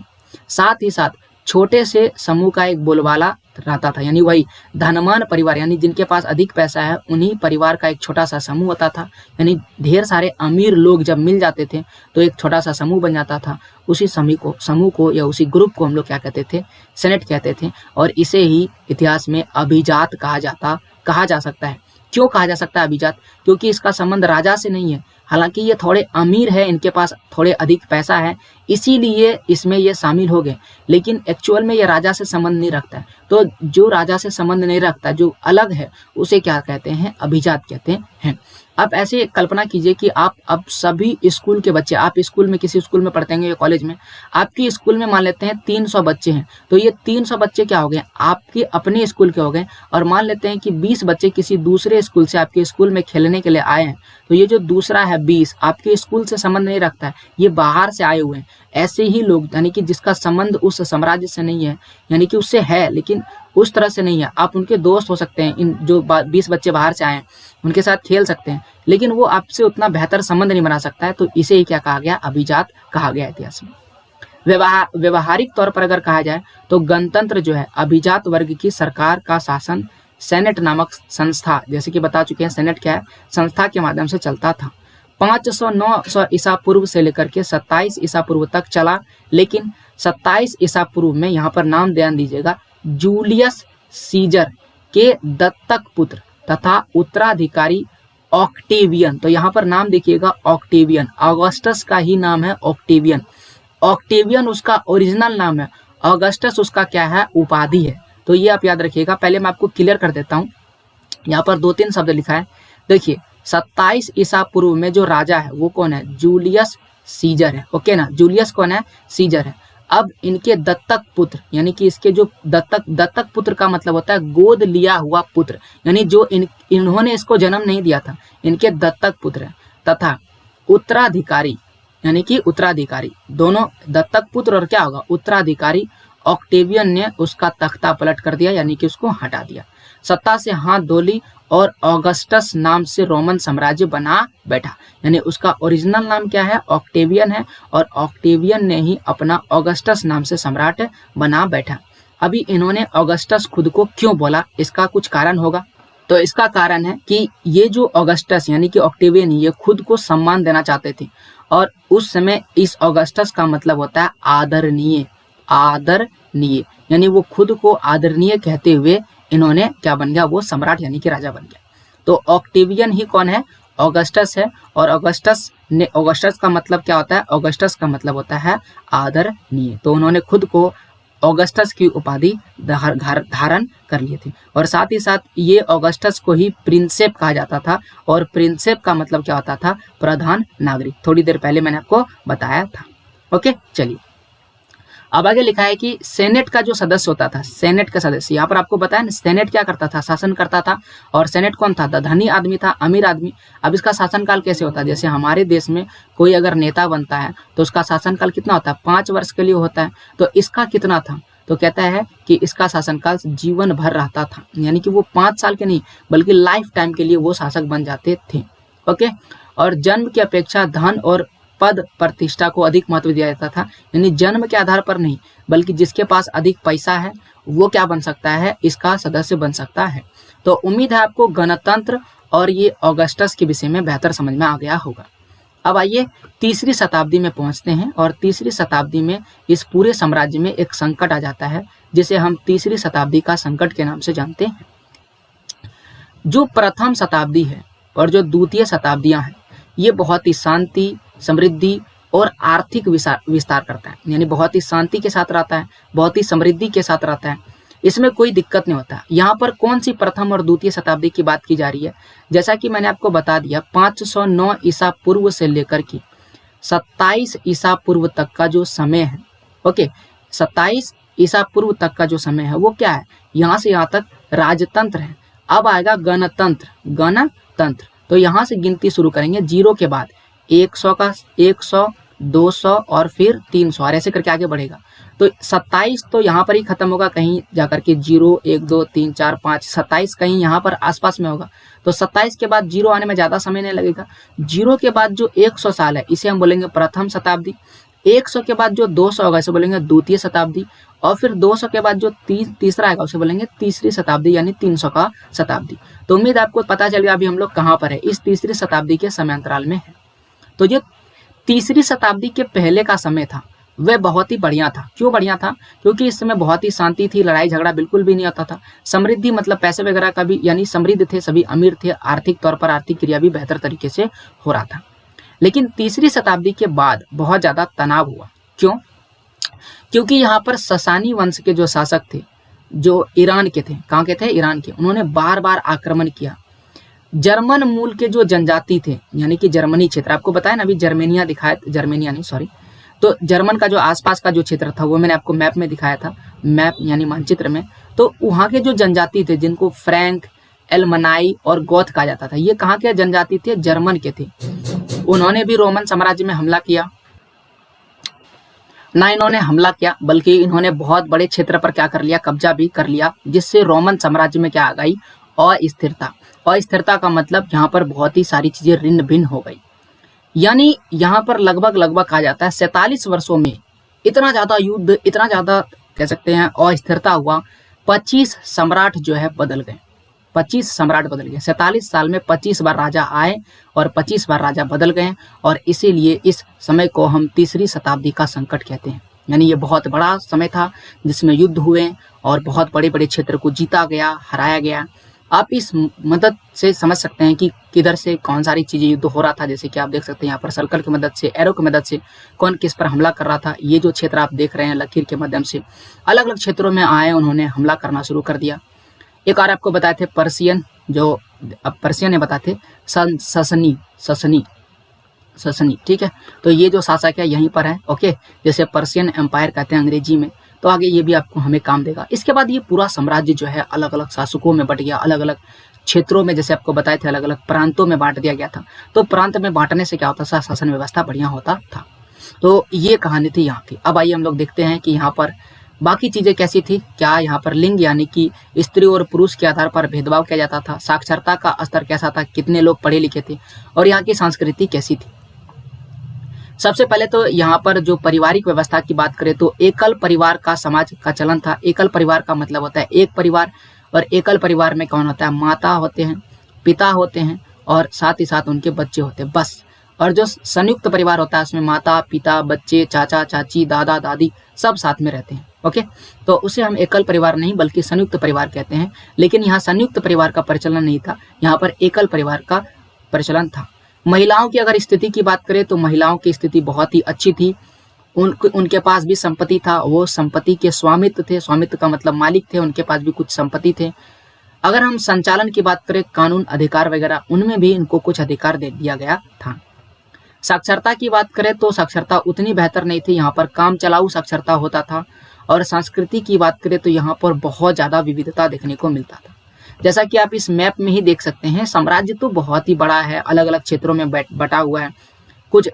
S1: साथ ही साथ छोटे से समूह का एक बोलबाला रहता था, यानी वही धनवान परिवार, यानी जिनके पास अधिक पैसा है, उन्हीं परिवार का एक छोटा सा समूह होता था। यानी ढेर सारे अमीर लोग जब मिल जाते थे तो एक छोटा सा समूह बन जाता था। उसी समूह को या उसी ग्रुप को हम लोग क्या कहते थे, सेनेट कहते थे। और इसे ही इतिहास में अभिजात कहा जा सकता है। क्यों कहा जा सकता है अभिजात? क्योंकि इसका संबंध राजा से नहीं है, हालांकि ये थोड़े अमीर है, इनके पास थोड़े अधिक पैसा है, इसीलिए इसमें ये शामिल हो गए, लेकिन एक्चुअल में ये राजा से संबंध नहीं रखता है। तो जो राजा से संबंध नहीं रखता, जो अलग है, उसे क्या कहते हैं, अभिजात कहते हैं। अब ऐसे कल्पना कीजिए कि आप अब सभी स्कूल के बच्चे, आप स्कूल में किसी स्कूल में पढ़ते हैं या कॉलेज में, आपकी स्कूल में मान लेते हैं 300 बच्चे हैं, तो ये 300 बच्चे क्या हो गए, आपके अपने स्कूल के हो गए। और मान लेते हैं कि 20 बच्चे किसी दूसरे स्कूल से आपके स्कूल में खेलने के लिए आए हैं, तो ये जो दूसरा है 20 आपके स्कूल से संबंध नहीं रखता है, ये बाहर से आए हुए हैं। ऐसे ही लोग, यानी कि जिसका संबंध उस साम्राज्य से नहीं है, यानी कि उससे है लेकिन उस तरह से नहीं है। आप उनके दोस्त हो सकते हैं, इन जो 20 बच्चे बाहर से आए हैं उनके साथ खेल सकते हैं, लेकिन वो आपसे उतना बेहतर संबंध नहीं बना सकता है। तो इसे ही क्या कहा गया, अभिजात कहा गया इतिहास में। व्यवहारिक तौर पर अगर कहा जाए तो गणतंत्र जो है अभिजात वर्ग की सरकार का शासन सेनेट नामक संस्था, जैसे कि बता चुके हैं सेनेट क्या है, संस्था के माध्यम से चलता था। 500-900 ईसा पूर्व से लेकर के 27 ईसा पूर्व तक चला, लेकिन 27 ईसा पूर्व में यहाँ पर नाम ध्यान दीजिएगा, जूलियस सीजर के दत्तक पुत्र तथा उत्तराधिकारी ऑक्टेवियन, तो यहाँ पर नाम देखिएगा ऑक्टेवियन, ऑगस्टस का ही नाम है ऑक्टेवियन। ऑक्टेवियन उसका ओरिजिनल नाम है, ऑगस्टस उसका क्या है, उपाधि है। तो ये आप याद रखिएगा। पहले मैं आपको क्लियर कर देता हूँ, यहाँ पर 2-3 शब्द लिखा है। देखिए 27 ईसा पूर्व में जो राजा है वो कौन है, जूलियस सीजर है। ओके ना, जूलियस कौन है, सीजर है। अब इनके दत्तक पुत्र, यानी कि इसके जो दत्तक पुत्र का मतलब होता है गोद लिया हुआ पुत्र, यानी जो इन्होंने इसको जन्म नहीं दिया था, इनके दत्तक पुत्र है। तथा उत्तराधिकारी, यानी कि उत्तराधिकारी, दोनों दत्तक पुत्र और क्या होगा, उत्तराधिकारी ऑक्टेवियन ने उसका तख्ता पलट कर दिया, यानी कि उसको हटा दिया, सत्ता से हाथ धो ली और ऑगस्टस नाम से रोमन साम्राज्य बना बैठा। यानी उसका ओरिजिनल नाम क्या है, ऑक्टेवियन है, और ऑक्टेवियन ने ही अपना ऑगस्टस नाम से सम्राट बना बैठा। अभी इन्होंने ऑगस्टस खुद को क्यों बोला, इसका कुछ कारण होगा। तो इसका कारण है कि ये जो ऑगस्टस यानी कि ऑक्टेवियन, ये खुद को सम्मान देना चाहते थे, और उस समय इस ऑगस्टस का मतलब होता है आदरणीय, आदरणीय, यानी वो खुद को आदरणीय कहते हुए इन्होंने क्या बन गया, वो सम्राट यानी कि राजा बन गया। तो ऑक्टेवियन ही कौन है, ऑगस्टस है। और ऑगस्टस का मतलब क्या होता है, ऑगस्टस का मतलब होता है आदरणीय। तो उन्होंने खुद को ऑगस्टस की उपाधि धारण कर लिए थे, और साथ ही साथ ये ऑगस्टस को ही प्रिंसेप कहा जाता था, और प्रिंसेप का मतलब क्या होता था, प्रधान नागरिक। थोड़ी देर पहले मैंने आपको बताया था। ओके, चलिए अब आगे लिखा है कि सेनेट का जो सदस्य होता था, सेनेट का सदस्य, यहाँ पर आपको बताया ना, सेनेट क्या करता था, शासन करता था। और सेनेट कौन था, धनी आदमी था, अमीर आदमी। अब इसका शासनकाल कैसे होता है, जैसे हमारे देश में कोई अगर नेता बनता है तो उसका शासनकाल कितना होता है, 5 वर्ष के लिए होता है। तो इसका कितना था, तो कहता है कि इसका शासनकाल जीवन भर रहता था, यानी कि वो 5 साल के नहीं बल्कि लाइफ टाइम के लिए वो शासक बन जाते थे। ओके, और जन्म की अपेक्षा धन और पद प्रतिष्ठा को अधिक महत्व दिया जाता था, यानी जन्म के आधार पर नहीं बल्कि जिसके पास अधिक पैसा है वो क्या बन सकता है, इसका सदस्य बन सकता है। तो उम्मीद है आपको गणतंत्र और ये ऑगस्टस के विषय में बेहतर समझ में आ गया होगा। अब आइए 3री शताब्दी में पहुंचते हैं, और 3री शताब्दी में इस पूरे साम्राज्य में एक संकट आ जाता है, जिसे हम 3री शताब्दी का संकट के नाम से जानते हैं। जो प्रथम शताब्दी है और जो द्वितीय शताब्दियां हैं, ये बहुत ही शांति, समृद्धि और आर्थिक विस्तार करता है, यानी बहुत ही शांति के साथ रहता है, बहुत ही समृद्धि के साथ रहता है, इसमें कोई दिक्कत नहीं होता। यहाँ पर कौन सी प्रथम और द्वितीय शताब्दी की बात की जा रही है, जैसा कि मैंने आपको बता दिया, 509 ईसा पूर्व से लेकर के 27 ईसा पूर्व तक का जो समय है, ओके, 27 ईसा पूर्व तक का जो समय है वो क्या है, यहाँ से यहाँ तक राजतंत्र है। अब आएगा गणतंत्र, गणतंत्र, तो यहाँ से गिनती शुरू करेंगे, 0 के बाद 100 का 100, 200 और फिर 300, और ऐसे करके आगे बढ़ेगा। तो 27 तो यहाँ पर ही खत्म होगा, कहीं जाकर के 0, 1, 2, 3, 4, 5, 27 कहीं यहाँ पर आसपास में होगा। तो 27 के बाद 0 आने में ज़्यादा समय नहीं लगेगा। 0 के बाद जो 100 साल है इसे हम बोलेंगे प्रथम शताब्दी। 100 के बाद जो 200 होगा इसे बोलेंगे द्वितीय शताब्दी, और फिर 200 के बाद जो तीसरा आएगा उसे बोलेंगे 3री शताब्दी, यानी 300 का शताब्दी। तो उम्मीद आपको पता चल गया अभी हम लोग कहाँ पर है, इस 3री शताब्दी के समय अंतराल में है। तो जो 3री शताब्दी के पहले का समय था वह बहुत ही बढ़िया था। क्यों बढ़िया था, क्योंकि इस समय बहुत ही शांति थी, लड़ाई झगड़ा बिल्कुल भी नहीं होता था, समृद्धि मतलब पैसे वगैरह का भी, यानी समृद्ध थे, सभी अमीर थे, आर्थिक तौर पर आर्थिक क्रिया भी बेहतर तरीके से हो रहा था। लेकिन 3री शताब्दी के बाद बहुत ज्यादा तनाव हुआ। क्यों, क्योंकि यहाँ पर ससानी वंश के जो शासक थे, जो ईरान के थे, कहाँ के थे, ईरान के, उन्होंने बार बार आक्रमण किया। जर्मन मूल के जो जनजाति थे, यानी कि जर्मनी क्षेत्र, आपको बताया ना अभी जर्मेनिया दिखाया, जर्मेनिया नहीं सॉरी, तो जर्मन का जो आसपास का जो क्षेत्र था वो मैंने आपको मैप में दिखाया था, मैप यानी मानचित्र में। तो वहाँ के जो जनजाति थे जिनको फ्रैंक, एलमनाई और गोथ कहा जाता था, ये कहाँ के जनजाति थे, जर्मन के थे। उन्होंने भी रोमन साम्राज्य में हमला किया। ना इन्होंने हमला किया, बल्कि इन्होंने बहुत बड़े क्षेत्र पर क्या कर लिया, कब्जा भी कर लिया, जिससे रोमन साम्राज्य में क्या आ गई, अस्थिरता। अस्थिरता का मतलब यहाँ पर बहुत ही सारी चीजें ऋण भिन्न हो गई। यानी यहाँ पर लगभग कहा जाता है 47 वर्षों में इतना ज्यादा युद्ध, इतना ज्यादा कह सकते हैं अस्थिरता हुआ, 25 सम्राट जो है बदल गए, 25 सम्राट बदल गए। 47 साल में 25 बार राजा आए और 25 बार राजा बदल गए, और इसीलिए इस समय को हम तीसरी शताब्दी का संकट कहते हैं। यानी ये बहुत बड़ा समय था जिसमें युद्ध हुए और बहुत बड़े बड़े क्षेत्र को जीता गया, हराया गया। आप इस मदद से समझ सकते हैं कि किधर से कौन सारी चीजें युद्ध हो रहा था। जैसे कि आप देख सकते हैं यहाँ पर सर्कल की मदद से, एरो की मदद से कौन किस पर हमला कर रहा था। ये जो क्षेत्र आप देख रहे हैं लकीर के माध्यम से अलग अलग क्षेत्रों में आए, उन्होंने हमला करना शुरू कर दिया। एक और आपको बताए थे पर्सियन, जो अब पर्सियन ने बताए थे ससनी, ठीक है। तो ये जो शासक है यहीं पर है, ओके, जैसे पर्सियन एम्पायर कहते हैं अंग्रेजी में। तो आगे ये भी आपको हमें काम देगा। इसके बाद ये पूरा साम्राज्य जो है अलग अलग शासकों में बट गया, अलग अलग क्षेत्रों में, जैसे आपको बताए थे अलग अलग प्रांतों में बांट दिया गया था। तो प्रांत में बांटने से क्या होता था, शासन व्यवस्था बढ़िया होता था। तो ये कहानी थी यहाँ की। अब आइए हम लोग देखते हैं कि यहाँ पर बाकी चीजें कैसी थी। क्या यहाँ पर लिंग यानी कि स्त्री और पुरुष के आधार पर भेदभाव किया जाता था, साक्षरता का स्तर कैसा था, कितने लोग पढ़े लिखे थे, और यहाँ की संस्कृति कैसी थी। सबसे पहले तो यहाँ पर जो पारिवारिक व्यवस्था की बात करें तो एकल परिवार का समाज का चलन था। एकल परिवार का मतलब होता है एक परिवार, और एकल परिवार में कौन होता है, माता होते हैं, पिता होते हैं, और साथ ही साथ उनके बच्चे होते हैं, बस। और जो संयुक्त परिवार होता है उसमें माता पिता, बच्चे, चाचा चाची, दादा दादी सब साथ में रहते हैं, ओके। तो उसे हम एकल परिवार नहीं बल्कि संयुक्त परिवार कहते हैं। लेकिन यहाँ संयुक्त परिवार का प्रचलन नहीं था, यहाँ पर एकल परिवार का प्रचलन था। महिलाओं की अगर स्थिति की बात करें तो महिलाओं की स्थिति बहुत ही अच्छी थी। उनके पास भी संपत्ति था, वो संपत्ति के स्वामित्व थे, स्वामित्व का मतलब मालिक थे, उनके पास भी कुछ संपत्ति थे। अगर हम संचालन की बात करें, कानून अधिकार वगैरह, उनमें भी इनको कुछ अधिकार दे दिया गया था। साक्षरता की बात करें तो साक्षरता उतनी बेहतर नहीं थी, यहाँ पर काम चलाऊ साक्षरता होता था। और संस्कृति की बात करें तो यहाँ पर बहुत ज्यादा विविधता देखने को मिलता था। जैसा कि आप इस मैप में ही देख सकते हैं, साम्राज्य तो बहुत ही बड़ा है, अलग अलग क्षेत्रों में बटा हुआ है। कुछ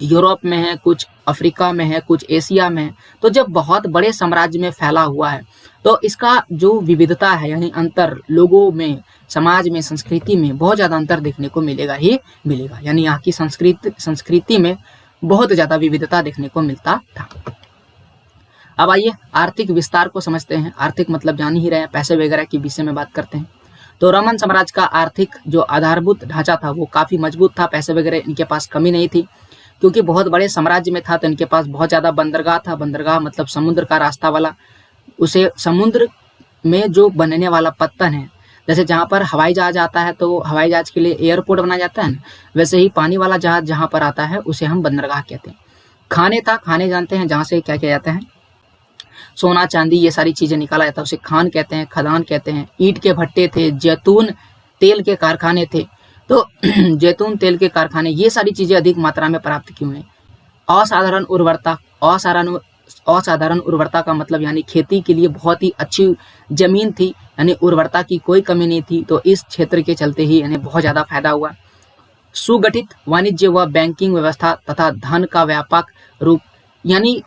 S1: यूरोप में है, कुछ अफ्रीका में है, कुछ एशिया में है। तो जब बहुत बड़े साम्राज्य में फैला हुआ है तो इसका जो विविधता है, यानी अंतर लोगों में, समाज में, संस्कृति में बहुत ज्यादा अंतर देखने को मिलेगा ही मिलेगा। यानी यहाँ की संस्कृति में बहुत ज्यादा विविधता देखने को मिलता था। अब आइए आर्थिक विस्तार को समझते हैं। आर्थिक मतलब जान ही रहे हैं, पैसे वगैरह के विषय में बात करते हैं। तो रोमन साम्राज्य का आर्थिक जो आधारभूत ढांचा था वो काफी मजबूत था। पैसे वगैरह इनके पास कमी नहीं थी, क्योंकि बहुत बड़े साम्राज्य में था तो इनके पास बहुत ज्यादा बंदरगाह था। बंदरगाह मतलब समुद्र का रास्ता वाला, उसे समुद्र में जो बनने वाला पत्तन है, जैसे जहाँ पर हवाई जहाज आता है तो हवाई जहाज के लिए एयरपोर्ट बनाया जाता है ना, वैसे ही पानी वाला जहाज जहाँ पर आता है उसे हम बंदरगाह कहते हैं। खाने था, खाने जानते हैं जहाँ से क्या किया जाता है, सोना चांदी ये सारी चीजें निकाला जाता है, उसे खान कहते हैं, खदान कहते हैं। ईंट के भट्टे थे, जैतून तेल के कारखाने थे। तो जैतून तेल के कारखाने, ये सारी चीजें अधिक मात्रा में प्राप्त क्यों हैं। असाधारण उर्वरता, असाधारण उर्वरता का मतलब यानी खेती के लिए बहुत ही अच्छी जमीन थी, यानी उर्वरता की कोई कमी नहीं थी। तो इस क्षेत्र के चलते ही इन्हें बहुत ज्यादा फायदा हुआ। सुगठित वाणिज्य व बैंकिंग व्यवस्था तथा धन का व्यापक रूप, यानी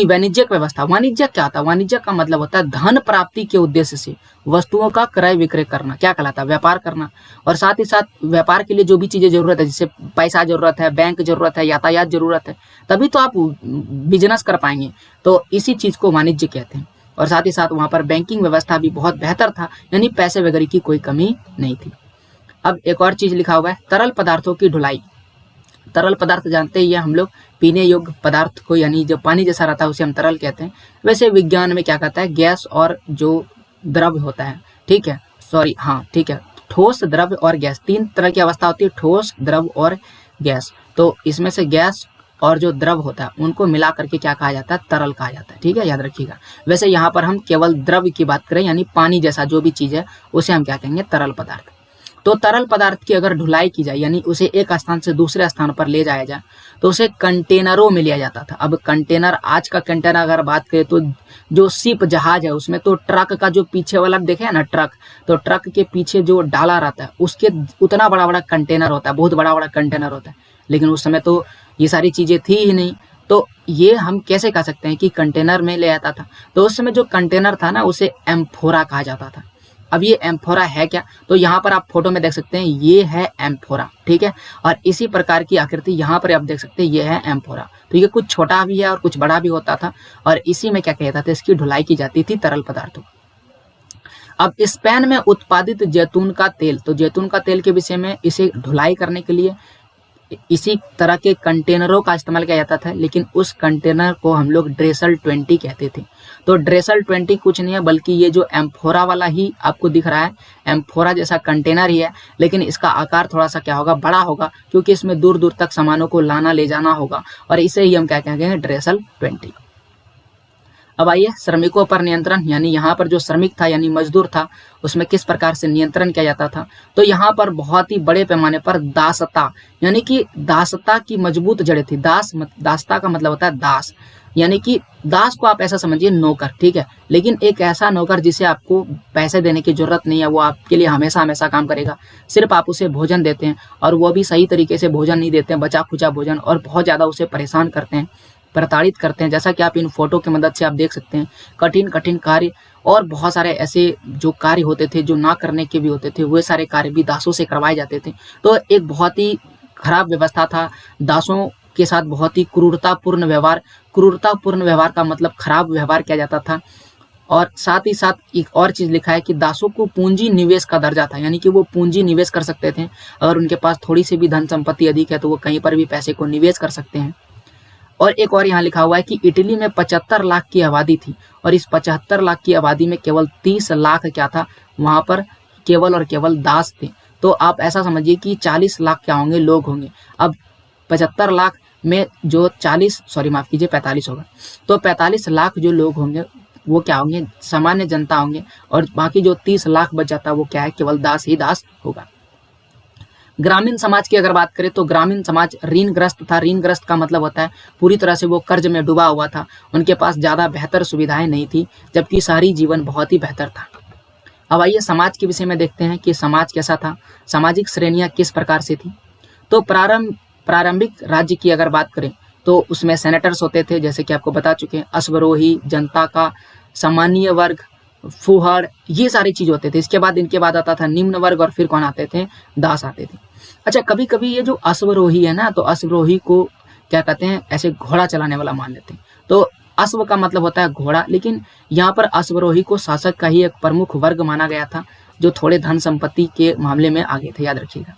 S1: वाणिज्यिक व्यवस्था। वाणिज्य क्या होता है, वाणिज्य का मतलब होता है धन प्राप्ति के उद्देश्य से वस्तुओं का क्रय विक्रय करना, क्या कहलाता है, व्यापार करना। और साथ ही साथ व्यापार के लिए जो भी चीजें जरूरत है, जैसे पैसा जरूरत है, बैंक जरूरत है, यातायात जरूरत है, तभी तो आप बिजनेस कर पाएंगे। तो इसी चीज को वाणिज्य कहते हैं। और साथ ही साथ वहां पर बैंकिंग व्यवस्था भी बहुत बेहतर था, यानी पैसे वगैरह की कोई कमी नहीं थी। अब एक और चीज लिखा हुआ है, तरल पदार्थों की ढुलाई। तरल पदार्थ जानते ही है हम लोग, पीने योग्य पदार्थ को, यानी जो पानी जैसा रहता है उसे हम तरल कहते हैं। वैसे विज्ञान में क्या कहता है, गैस और जो द्रव्य होता है, ठीक है, सॉरी हाँ ठीक है, ठोस, द्रव्य और गैस, तीन तरह की अवस्था होती है, ठोस, द्रव्य और गैस। तो इसमें से गैस और जो द्रव होता है उनको मिला करके क्या कहा जाता है, तरल कहा जाता है, ठीक है, याद रखिएगा। वैसे यहाँ पर हम केवल द्रव्य की बात करें, यानी पानी जैसा जो भी चीज है उसे हम क्या कहेंगे, तरल पदार्थ। तो तरल पदार्थ की अगर ढुलाई की जाए, यानी उसे एक स्थान से दूसरे स्थान पर ले जाया जाए, तो उसे कंटेनरों में लिया जाता था। अब कंटेनर, आज का कंटेनर अगर बात करें तो जो शिप जहाज है उसमें तो ट्रक का जो पीछे वाला देखे है ना ट्रक, तो ट्रक के पीछे जो डाला रहता है उसके उतना बड़ा बड़ा कंटेनर होता है, बहुत बड़ा बड़ा कंटेनर होता है। लेकिन उस समय तो ये सारी चीजें थी ही नहीं, तो ये हम कैसे कह सकते हैं कि कंटेनर में ले आता था? तो उस समय जो कंटेनर था ना उसे एम्फोरा कहा जाता था। अब ये एम्फोरा है क्या? तो यहाँ पर आप फोटो में देख सकते हैं, ये है एम्फोरा, ठीक है। और इसी प्रकार की आकृति यहाँ पर आप देख सकते हैं, ये है एम्फोरा। तो ये कुछ छोटा भी है और कुछ बड़ा भी होता था, और इसी में क्या कहता था, इसकी ढुलाई की जाती थी तरल पदार्थों। अब स्पेन में उत्पादित जैतून का तेल, तो जैतून का तेल के विषय में, इसे ढुलाई करने के लिए इसी तरह के कंटेनरों का इस्तेमाल किया जाता था, लेकिन उस कंटेनर को हम लोग ड्रेसल 20 कहते थे। तो ड्रेसल 20 कुछ नहीं है बल्कि ये जो एम्फोरा वाला ही आपको दिख रहा है, एम्फोरा जैसा कंटेनर ही है, लेकिन इसका आकार थोड़ा सा क्या होगा, बड़ा होगा, क्योंकि इसमें दूर दूर तक सामानों को लाना ले जाना होगा, और इसे ही हम क्या कहेंगे हैं, ड्रेसल 20। अब आइए श्रमिकों पर नियंत्रण, यानी यहाँ पर जो श्रमिक था यानी मजदूर था, उसमें किस प्रकार से नियंत्रण किया जाता था। तो यहाँ पर बहुत ही बड़े पैमाने पर दासता, यानी कि दासता की मजबूत जड़ें थी। दासता का मतलब होता है दास, यानी कि दास को आप ऐसा समझिए नौकर, ठीक है, लेकिन एक ऐसा नौकर जिसे आपको पैसे देने की जरूरत नहीं है, वो आपके लिए हमेशा हमेशा काम करेगा, सिर्फ आप उसे भोजन देते हैं, और वो भी सही तरीके से भोजन नहीं देते हैं, बचा खुचा भोजन, और बहुत ज़्यादा उसे परेशान करते हैं, प्रताड़ित करते हैं। जैसा कि आप इन फोटो की मदद से आप देख सकते हैं, कठिन कठिन कार्य और बहुत सारे ऐसे जो कार्य होते थे जो ना करने के भी होते थे, वे सारे कार्य भी दासों से करवाए जाते थे। तो एक बहुत ही खराब व्यवस्था था, दासों के साथ बहुत ही क्रूरतापूर्ण व्यवहार का मतलब खराब व्यवहार किया जाता था। और साथ ही साथ एक और चीज लिखा है कि दासों को पूंजी निवेश का दर्जा था, यानी कि वो पूंजी निवेश कर सकते थे। अगर उनके पास थोड़ी सी भी धन संपत्ति अधिक है तो वो कहीं पर भी पैसे को निवेश कर सकते हैं। और एक और यहाँ लिखा हुआ है कि इटली में 75 लाख की आबादी थी, और इस 75 लाख की आबादी में केवल 30 लाख क्या था, वहां पर केवल और केवल दास थे। तो आप ऐसा समझिए कि 40 लाख क्या होंगे, लोग होंगे। अब 75 लाख में जो 45 होगा, तो 45 लाख जो लोग होंगे वो क्या होंगे, सामान्य जनता होंगे, और बाकी जो 30 लाख बच जाता है वो क्या है, केवल दास ही दास होगा। ग्रामीण समाज की अगर बात करें तो ग्रामीण समाज ऋणग्रस्त था। ऋणग्रस्त का मतलब होता है पूरी तरह से वो कर्ज में डूबा हुआ था, उनके पास ज्यादा बेहतर सुविधाएं नहीं थी, जबकि शहरी जीवन बहुत ही बेहतर था। अब आइए समाज के विषय में देखते हैं कि समाज कैसा था, सामाजिक श्रेणियां किस प्रकार से थी। तो प्रारंभिक राज्य की अगर बात करें तो उसमें सेनेटर्स होते थे, जैसे कि आपको बता चुके हैं, अश्वरोही, जनता का, सामान्य वर्ग, फुहड़, ये सारी चीज होते थे। इसके बाद इनके बाद आता था निम्न वर्ग, और फिर कौन आते थे, दास आते थे। अच्छा, कभी कभी ये जो अश्वरोही है ना, तो अश्वरोही को क्या कहते हैं, ऐसे घोड़ा चलाने वाला मान लेते हैं। तो अश्व का मतलब होता है घोड़ा, लेकिन यहाँ पर अश्वरोही को शासक का ही एक प्रमुख वर्ग माना गया था, जो थोड़े धन संपत्ति के मामले में आगे थे, याद रखिएगा।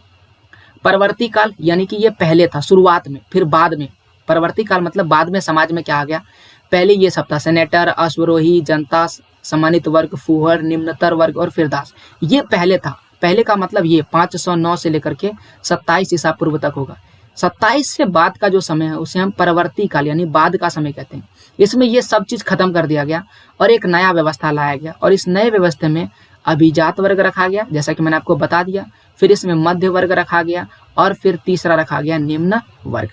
S1: परवर्ती काल, यानी कि ये पहले था शुरुआत में, फिर बाद में। परवर्ती काल मतलब बाद में समाज में क्या आ गया, पहले ये सब था, सेनेटर, अश्वरोही, जनता, सम्मानित वर्ग, फुहड़, निम्नतर वर्ग, और फिर दास। ये पहले था। पहले का मतलब ये 509 से लेकर के 27 ईसा पूर्व तक होगा। 27 से बाद का जो समय है उसे हम परवर्ती काल यानी बाद का समय कहते हैं। इसमें ये सब चीज खत्म कर दिया गया और एक नया व्यवस्था लाया गया, और इस नए व्यवस्था में अभिजात वर्ग रखा गया, जैसा कि मैंने आपको बता दिया, फिर इसमें मध्य वर्ग रखा गया, और फिर तीसरा रखा गया निम्न वर्ग।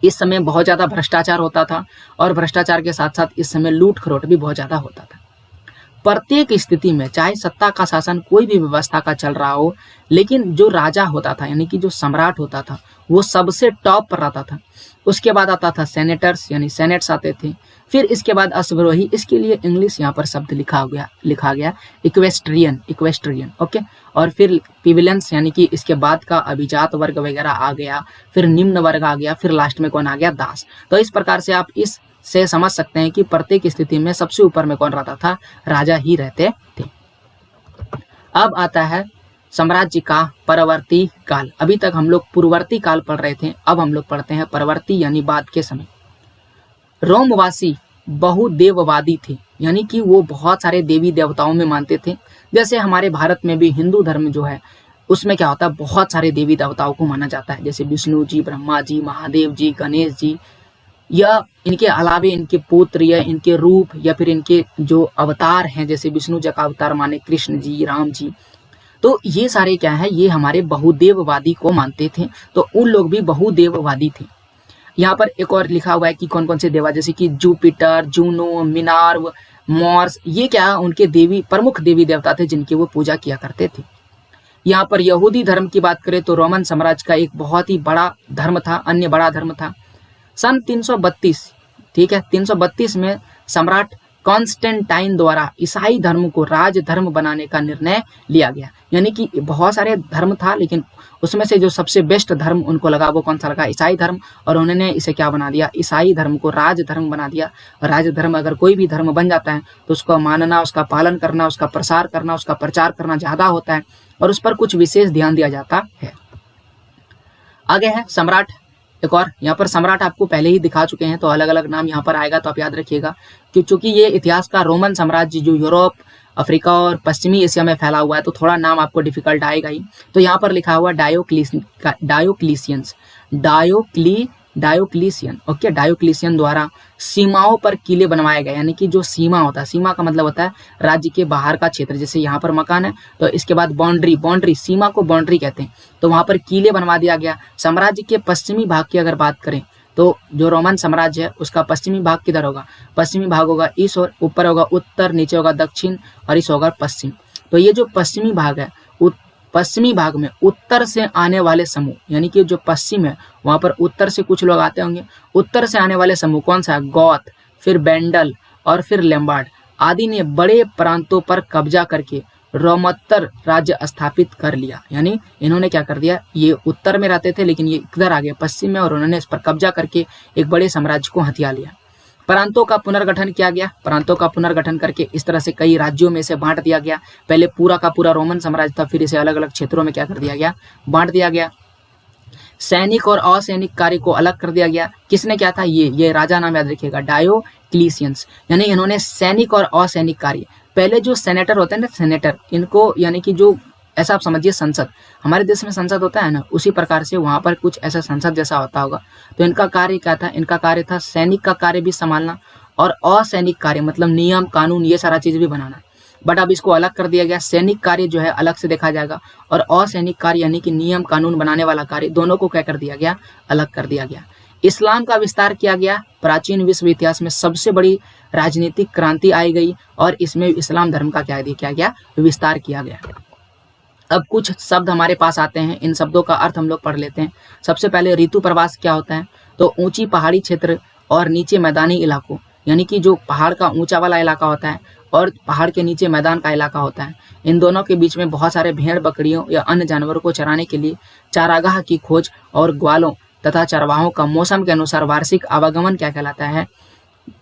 S1: इस समय बहुत ज्यादा भ्रष्टाचार होता था, और भ्रष्टाचार के साथ साथ इस समय लूट खरोट भी बहुत ज्यादा होता था। प्रत्येक स्थिति में चाहे सत्ता का शासन कोई भी व्यवस्था का चल रहा हो, लेकिन जो राजा होता था यानी कि जो सम्राट होता था वो सबसे टॉप पर रहता था। उसके बाद आता था सेनेटर्स यानी सेनेट्स आते थे, फिर इसके बाद अश्वरोही, इसके लिए इंग्लिश यहाँ पर शब्द लिखा गया इक्वेस्ट्रियन, ओके। और फिर प्लेबियंस यानी कि इसके बाद का अभिजात वर्ग वगैरह आ गया, फिर निम्न वर्ग आ गया, फिर लास्ट में कौन आ गया, दास। तो इस प्रकार से आप इस से समझ सकते हैं कि प्रत्येक स्थिति में सबसे ऊपर में कौन रहता था, राजा ही रहते थे। अब आता है साम्राज्य का परवर्ती काल। अभी तक हम लोग पूर्ववर्ती काल पढ़ रहे थे, अब हम लोग पढ़ते हैं परवर्ती यानी बाद के समय। रोमवासी बहुदेववादी थे, यानी कि वो बहुत सारे देवी देवताओं में मानते थे। जैसे हमारे भारत में भी हिंदू धर्म जो है उसमें क्या होता है, बहुत सारे देवी देवताओं को माना जाता है, जैसे विष्णु जी, ब्रह्मा जी, महादेव जी, गणेश जी, या इनके अलावे इनके पुत्र या इनके रूप या फिर इनके जो अवतार हैं, जैसे विष्णु जी का अवतार माने कृष्ण जी, राम जी। तो ये सारे क्या है, ये हमारे बहुदेववादी को मानते थे, तो उन लोग भी बहुदेववादी थे। यहाँ पर एक और लिखा हुआ है कि कौन कौन से देवा, जैसे कि जुपिटर, जूनो, मिनार्व, मॉर्स, ये क्या उनके प्रमुख देवी देवता थे जिनकी वो पूजा किया करते थे। यहाँ पर यहूदी धर्म की बात करें तो रोमन साम्राज्य का एक बहुत ही बड़ा धर्म था, अन्य बड़ा धर्म था। सन 332, ठीक है, 332 में सम्राट कॉन्स्टेंटाइन द्वारा ईसाई धर्म को राज धर्म बनाने का निर्णय लिया गया। यानी कि बहुत सारे धर्म था, लेकिन उसमें से जो सबसे बेस्ट धर्म उनको लगा वो कौन सा लगा? ईसाई धर्म। और उन्होंने इसे क्या बना दिया? ईसाई धर्म को राज धर्म बना दिया। राज धर्म, अगर कोई भी धर्म बन जाता है तो उसको मानना, उसका पालन करना, उसका प्रसार करना, उसका प्रचार करना ज्यादा होता है और उस पर कुछ विशेष ध्यान दिया जाता है। आगे है सम्राट। एक और यहाँ पर सम्राट आपको पहले ही दिखा चुके हैं, तो अलग अलग नाम यहाँ पर आएगा, तो आप याद रखिएगा क्योंकि ये इतिहास का रोमन साम्राज्य जो यूरोप, अफ्रीका और पश्चिमी एशिया में फैला हुआ है, तो थोड़ा नाम आपको डिफिकल्ट आएगा ही। तो यहाँ पर लिखा हुआ डायोक्लीसियन, ओके, डायोक्लीसियन द्वारा सीमाओं पर किले बनवाए गए। यानी कि जो सीमा होता है, सीमा का मतलब होता है राज्य के बाहर का क्षेत्र। जैसे यहाँ पर मकान है तो इसके बाद बाउंड्री, सीमा को बाउंड्री कहते हैं, तो वहां पर किले बनवा दिया गया। साम्राज्य के पश्चिमी भाग की अगर बात करें तो जो रोमन साम्राज्य है उसका पश्चिमी भाग किधर होगा? पश्चिमी भाग होगा ईस्ट, और ऊपर होगा उत्तर, नीचे होगा दक्षिण और इस होगा पश्चिम। तो ये जो पश्चिमी भाग है, पश्चिमी भाग में उत्तर से आने वाले समूह, यानी कि जो पश्चिम है वहां पर उत्तर से कुछ लोग आते होंगे। उत्तर से आने वाले समूह कौन सा है? गौथ, फिर बेंडल और फिर लैम्बार्ड आदि ने बड़े प्रांतों पर कब्जा करके रोमोत्तर राज्य स्थापित कर लिया। यानी इन्होंने क्या कर दिया? ये उत्तर में रहते थे लेकिन ये इधर आ गए पश्चिम में, और उन्होंने इस पर कब्जा करके एक बड़े साम्राज्य को हथिया लिया। प्रांतों का पुनर्गठन किया गया। प्रांतों का पुनर्गठन करके इस तरह से कई राज्यों में इसे बांट दिया गया। पहले पूरा का पूरा रोमन साम्राज्य था, फिर इसे अलग अलग क्षेत्रों में क्या कर दिया गया? बांट दिया गया। सैनिक और असैनिक कार्य को अलग कर दिया गया। किसने क्या था? ये राजा नाम याद रखिएगा, डायोक्लीसियंस। यानी इन्होंने सैनिक और असैनिक कार्य, पहले जो सेनेटर होते हैं ना, सेनेटर, इनको यानी कि जो ऐसा आप समझिए संसद, हमारे देश में संसद होता है ना, उसी प्रकार से वहां पर कुछ ऐसा संसद जैसा होता होगा। तो इनका कार्य क्या था? इनका कार्य था सैनिक का कार्य भी संभालना और असैनिक कार्य मतलब नियम कानून ये सारा चीज भी बनाना। बट अब इसको अलग कर दिया गया। सैनिक कार्य जो है अलग से देखा जाएगा और असैनिक कार्य यानी कि नियम कानून बनाने वाला कार्य, दोनों को क्या कर दिया गया? अलग कर दिया गया। इस्लाम का विस्तार किया गया। प्राचीन विश्व इतिहास में सबसे बड़ी राजनीतिक क्रांति आई गई और इसमें इस्लाम धर्म का क्या किया गया? विस्तार किया गया। अब कुछ शब्द हमारे पास आते हैं, इन शब्दों का अर्थ हम लोग पढ़ लेते हैं। सबसे पहले ऋतु प्रवास क्या होता है? तो ऊंची पहाड़ी क्षेत्र और नीचे मैदानी इलाकों, यानी कि जो पहाड़ का ऊंचा वाला इलाका होता है और पहाड़ के नीचे मैदान का इलाका होता है, इन दोनों के बीच में बहुत सारे भेड़ बकरियों या अन्य जानवरों को चराने के लिए चारागाह की खोज और ग्वालों तथा चरवाहों का मौसम के अनुसार वार्षिक आवागमन क्या कहलाता है?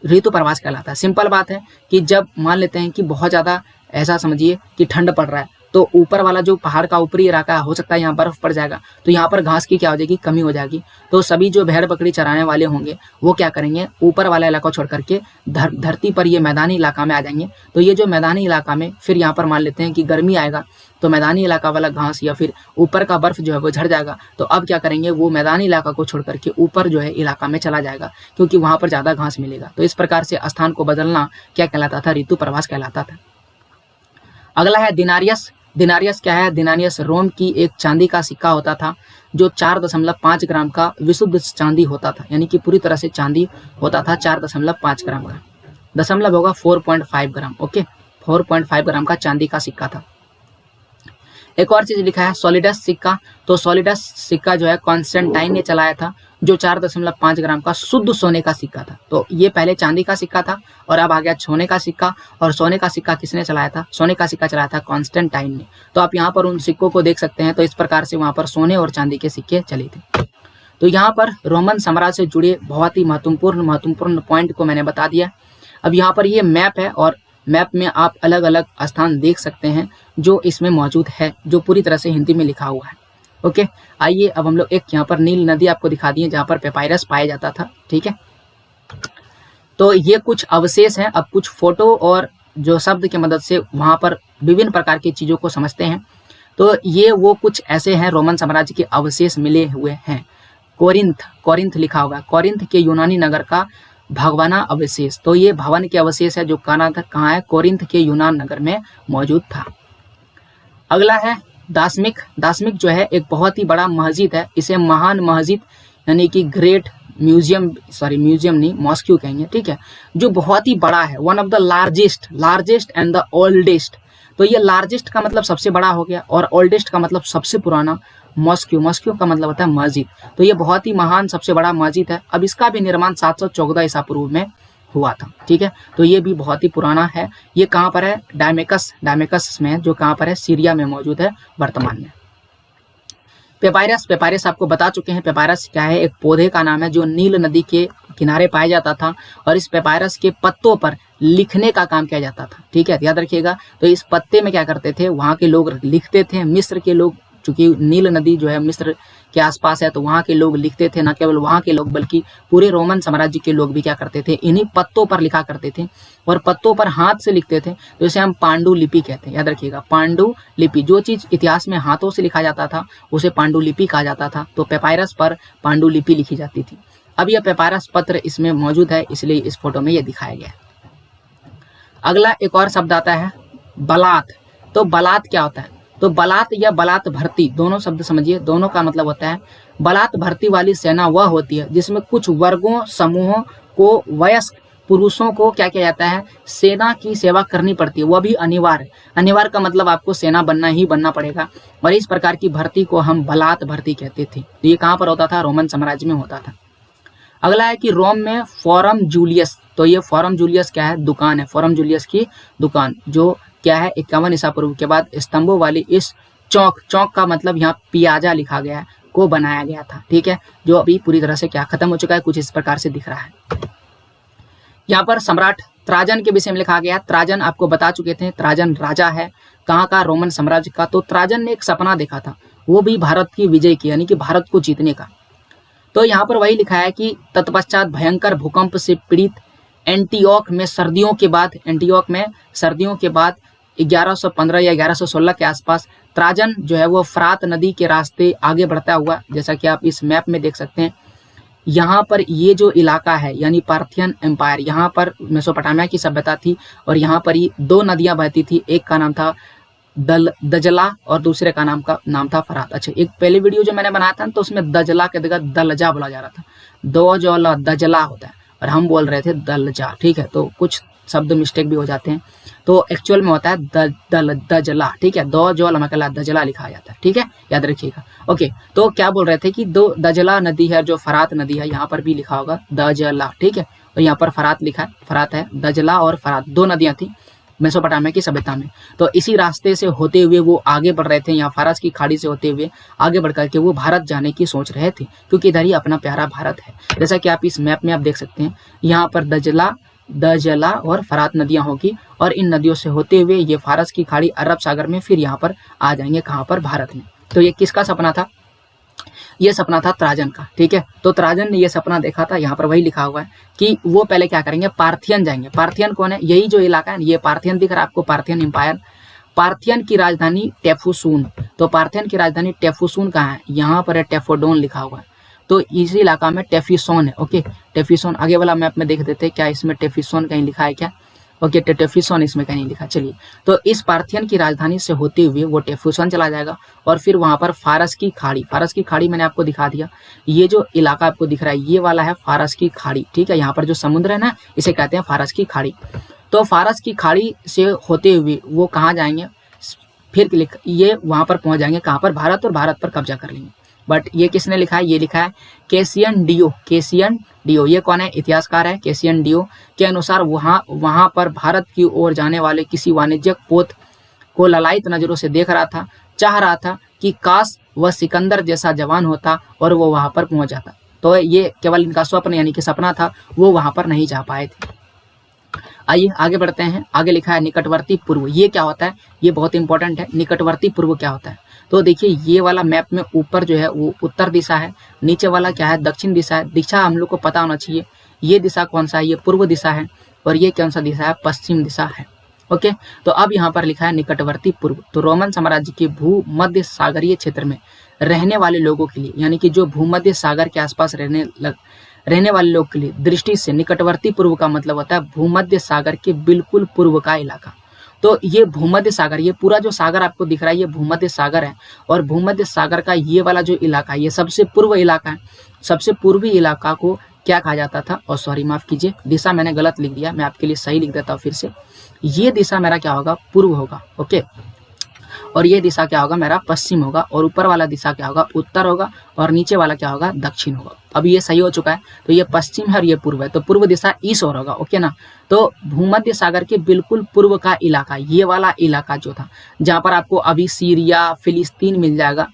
S1: ऋतु प्रवास कहलाता है। सिंपल बात है कि जब मान लेते हैं कि बहुत ज्यादा ऐसा समझिए कि ठंड पड़ रहा है, तो ऊपर वाला जो पहाड़ का ऊपरी इलाका हो सकता है यहाँ बर्फ पड़ जाएगा, तो यहाँ पर घास की क्या हो जाएगी? कमी हो जाएगी। तो सभी जो भेड़ बकरी चराने वाले होंगे वो क्या करेंगे? ऊपर वाला इलाका छोड़ करके धरती पर ये मैदानी इलाका में आ जाएंगे। तो ये जो मैदानी इलाका में फिर यहाँ पर मान लेते हैं कि गर्मी आएगा, तो मैदानी इलाका वाला घास या फिर ऊपर का बर्फ जो है वो झड़ जाएगा। तो अब क्या करेंगे? वो मैदानी इलाका को छोड़ करके ऊपर जो है इलाका में चला जाएगा, क्योंकि वहां पर ज्यादा घास मिलेगा। तो इस प्रकार से स्थान को बदलना क्या कहलाता था? ऋतु प्रवास कहलाता था। अगला है दिनारियस। दिनारियस क्या है? दिनारियस रोम की एक चांदी का सिक्का होता था जो 4.5 ग्राम का विशुद्ध चांदी होता था, यानी कि पूरी तरह से चांदी होता था 4.5 ग्राम का। दशमलव होगा 4.5 ग्राम, ओके, 4.5 ग्राम का चांदी का सिक्का था। एक और चीज लिखा है सॉलिडस सिक्का। तो सॉलिडस सिक्का जो है कॉन्स्टेंटाइन ने चलाया था, जो 4.5 ग्राम का शुद्ध सोने का सिक्का था। तो ये पहले चांदी का सिक्का था और अब आ गया सोने का सिक्का। और सोने का सिक्का किसने चलाया था? सोने का सिक्का चलाया था कॉन्स्टेंटाइन ने। तो आप यहाँ पर उन सिक्कों को देख सकते हैं। तो इस प्रकार से वहां पर सोने और चांदी के सिक्के चले थे। तो यहाँ पर रोमन साम्राज्य से जुड़े बहुत ही महत्वपूर्ण पॉइंट को मैंने बता दिया। अब यहाँ पर ये मैप है और मैप में आप अलग अलग स्थान देख सकते हैं जो इसमें मौजूद है, जो पूरी तरह से हिंदी में लिखा हुआ है। ओके, आइए अब हम लोग एक यहाँ पर नील नदी आपको दिखा दिए जहाँ पर पेपायरस पाया जाता था। ठीक है, तो ये कुछ अवशेष हैं। अब कुछ फोटो और जो शब्द की मदद से वहां पर विभिन्न प्रकार की चीजों को समझते हैं। तो ये वो कुछ ऐसे हैं रोमन साम्राज्य के अवशेष मिले हुए हैं। कोरिंथ लिखा हुआ है, कोरिंथ के यूनानी नगर का भगवाना अवशेष। तो ये भवन के अवशेष है जो कहाँ है? कोरिंथ के यूनान नगर में मौजूद था। अगला है दाशमिक। दाशमिक जो है एक बहुत ही बड़ा मस्जिद है। इसे महान मस्जिद यानी कि ग्रेट म्यूजियम नहीं, मॉस्क्यू कहेंगे। ठीक है, जो बहुत ही बड़ा है, one of the largest and the oldest. तो ये लार्जेस्ट का मतलब सबसे बड़ा हो गया और ओल्डेस्ट का मतलब सबसे पुराना मॉस्क्यू, मॉस्क्यू का मतलब होता है मस्जिद। तो ये बहुत ही महान सबसे बड़ा मस्जिद है। अब इसका भी निर्माण 714 ईसा पूर्व में हुआ था। ठीक है, तो ये भी बहुत ही पुराना है। ये कहाँ पर है? डायमेकस में, जो कहाँ पर है? सीरिया में मौजूद है वर्तमान में। पेपायरस, पेपायरस आपको बता चुके हैं। पेपायरस क्या है? एक पौधे का नाम है जो नील नदी के किनारे पाया जाता था और इस पेपायरस के पत्तों पर लिखने का काम किया जाता था। ठीक है, याद रखिएगा। तो इस पत्ते में क्या करते थे? वहाँ के लोग लिखते थे। मिस्र के लोग, चूंकि नील नदी जो है मिस्र के आसपास है, तो वहाँ के लोग लिखते थे। न केवल वहाँ के लोग बल्कि पूरे रोमन साम्राज्य के लोग भी क्या करते थे? इन्हीं पत्तों पर लिखा करते थे और पत्तों पर हाथ से लिखते थे। तो इसे हम पांडुलिपि कहते हैं। याद रखिएगा, पांडुलिपि। जो चीज इतिहास में हाथों से लिखा जाता था उसे पांडुलिपि कहा जाता था। तो पेपायरस पर पांडुलिपि लिखी जाती थी। अब यह पेपायरस पत्र इसमें मौजूद है, इसलिए इस फोटो में यह दिखाया गया है। अगला एक और शब्द आता है बलात। तो बलात क्या होता है? तो बलात या बलात भर्ती, दोनों शब्द समझिए, दोनों का मतलब होता है बलात भर्ती वाली सेना वह होती है जिसमें कुछ वर्गों समूहों को वयस्क पुरुषों को क्या किया जाता है? सेना की सेवा करनी पड़ती है, वह भी अनिवार्य। अनिवार्य का मतलब आपको सेना बनना ही बनना पड़ेगा और इस प्रकार की भर्ती को हम बलात भर्ती कहते थे। तो ये कहाँ पर होता था? रोमन साम्राज्य में होता था। अगला है कि रोम में फोरम जूलियस। तो ये फोरम जूलियस क्या है? दुकान है। फोरम जूलियस की दुकान, जो क्या है? 51 ईसा पूर्व के बाद स्तंभों वाली इस चौक, चौक का मतलब यहाँ पियाजा लिखा गया है, को बनाया गया था। ठीक है, जो अभी पूरी तरह से क्या खत्म हो चुका है, कुछ इस प्रकार से दिख रहा है। यहाँ पर सम्राट त्राजन के विषय में लिखा गया। त्राजन आपको बता चुके थे, त्राजन राजा है कहाँ का? रोमन साम्राज्य का। तो त्राजन ने एक सपना देखा था, वो भी भारत की विजय की, यानी कि भारत को जीतने का। तो यहाँ पर वही लिखा है कि तत्पश्चात भयंकर भूकंप से पीड़ित एंटीओक में सर्दियों के बाद 1115 या 1116 के आसपास त्राजन जो है वो फरात नदी के रास्ते आगे बढ़ता हुआ, जैसा कि आप इस मैप में देख सकते हैं, यहाँ पर ये जो इलाका है यानी पार्थियन एम्पायर, यहाँ पर मेसोपोटामिया की सभ्यता थी और यहाँ पर ही दो नदियां बहती थी। एक का नाम था दजला और दूसरे का नाम था फरात। अच्छा, एक पहले वीडियो जो मैंने बनाया था तो उसमें दजला के जगह दलजा बोला जा रहा था, दो दजला होता है और हम बोल रहे थे दलजा। ठीक है, तो कुछ शब्द मिस्टेक भी हो जाते हैं। तो एक्चुअल में होता है दजला। ठीक है, दो जो लमकला दजला लिखा जाता है। ठीक है, याद रखिएगा। ओके, तो क्या बोल रहे थे कि दो दजला नदी है, जो फरात नदी है, यहाँ पर भी लिखा होगा दजला। ठीक है, और यहाँ पर फरात लिखा है, फरात है। दजला और फरात दो नदियां थी मेसोपोटामिया की सभ्यता में। तो इसी रास्ते से होते हुए वो आगे बढ़ रहे थे, यहाँ फारस की खाड़ी से होते हुए आगे बढ़ करके वो भारत जाने की सोच रहे थे, क्योंकि इधर ही अपना प्यारा भारत है। जैसा कि आप इस मैप में आप देख सकते हैं, यहाँ पर दजला और फरात नदियां होगी और इन नदियों से होते हुए ये फारस की खाड़ी अरब सागर में फिर यहाँ पर आ जाएंगे, कहाँ पर? भारत में। तो ये किसका सपना था? ये सपना था त्राजन का। ठीक है, तो त्राजन ने ये सपना देखा था। यहाँ पर वही लिखा हुआ है कि वो पहले क्या करेंगे? पार्थियन जाएंगे। पार्थियन कौन है? यही जो इलाका है, ये पार्थियन दिख रहा है आपको, पार्थियन एम्पायर। पार्थियन की राजधानी टेफुसून। तो पार्थियन की राजधानी टेफुसून कहाँ है? यहाँ पर है, टेफोडोन लिखा हुआ है। तो इसी इलाका में टेफिसोन है। ओके, टेफिसोन आगे वाला मैप में देख देते, क्या इसमें टेफिसोन कहीं लिखा है क्या? ओके, टेफिसोन इसमें कहीं नहीं लिखा। चलिए, तो इस पार्थियन की राजधानी से होते हुए वो टेफिसोन चला जाएगा और फिर वहां पर फारस की खाड़ी मैंने आपको दिखा दिया। ये जो इलाका आपको दिख रहा है, ये वाला है फारस की खाड़ी। ठीक है, यहाँ पर जो समुद्र है ना, इसे कहते हैं फारस की खाड़ी। तो फारस की खाड़ी से होते हुए वो कहाँ जाएंगे? फिर ये वहां पर पहुंच जाएंगे, कहाँ पर? भारत, और भारत पर कब्जा कर लेंगे। बट ये किसने लिखा है? ये लिखा है कैसियन डियो। ये कौन है? इतिहासकार है कैसियन डियो के अनुसार वहां पर भारत की ओर जाने वाले किसी वाणिज्यिक पोत को ललायत नजरों से देख रहा था, चाह रहा था कि काश वह सिकंदर जैसा जवान होता और वो वहां पर पहुंच जाता। तो ये केवल इनका स्वप्न यानी कि सपना था, वो वहां पर नहीं जा पाए थे। आइए आगे बढ़ते हैं। आगे लिखा है निकटवर्ती पूर्व। ये क्या होता है? ये बहुत इंपॉर्टेंट है। निकटवर्ती पूर्व क्या होता है? तो देखिए, ये वाला मैप में ऊपर जो है वो उत्तर दिशा है, नीचे वाला क्या है? दक्षिण दिशा है। दिशा हम लोग को पता होना चाहिए। ये दिशा कौन सा है? ये पूर्व दिशा है और ये कौन सा दिशा है? पश्चिम दिशा है। ओके, तो अब यहाँ पर लिखा है निकटवर्ती पूर्व। तो रोमन साम्राज्य के भूमध्य सागरीय क्षेत्र में रहने वाले लोगों के लिए, यानी कि जो भूमध्य सागर के आसपास रहने वाले लोग के लिए दृष्टि से निकटवर्ती पूर्व का मतलब होता है भूमध्य सागर के बिल्कुल पूर्व का इलाका। तो ये भूमध्य सागर, ये पूरा जो सागर आपको दिख रहा है, ये भूमध्य सागर है और भूमध्य सागर का ये वाला जो इलाका है, ये सबसे पूर्व इलाका है। सबसे पूर्वी इलाका को क्या कहा जाता था? और सॉरी, माफ कीजिए, दिशा मैंने गलत लिख दिया, मैं आपके लिए सही लिख देता हूँ फिर से। ये दिशा मेरा क्या होगा? पूर्व होगा। ओके, और ये दिशा क्या होगा, मेरा पश्चिम होगा, और ऊपर वाला दिशा क्या होगा, उत्तर होगा, और नीचे वाला क्या होगा, दक्षिण होगा। अब ये सही हो चुका है, तो ये पश्चिम है और ये पूर्व है, तो पूर्व दिशा ईस्ट और होगा, ओके ना। तो भूमध्य सागर के बिल्कुल पूर्व का इलाका, ये वाला इलाका जो था, जहाँ पर आपको अभी सीरिया, फिलिस्तीन मिल जाएगा,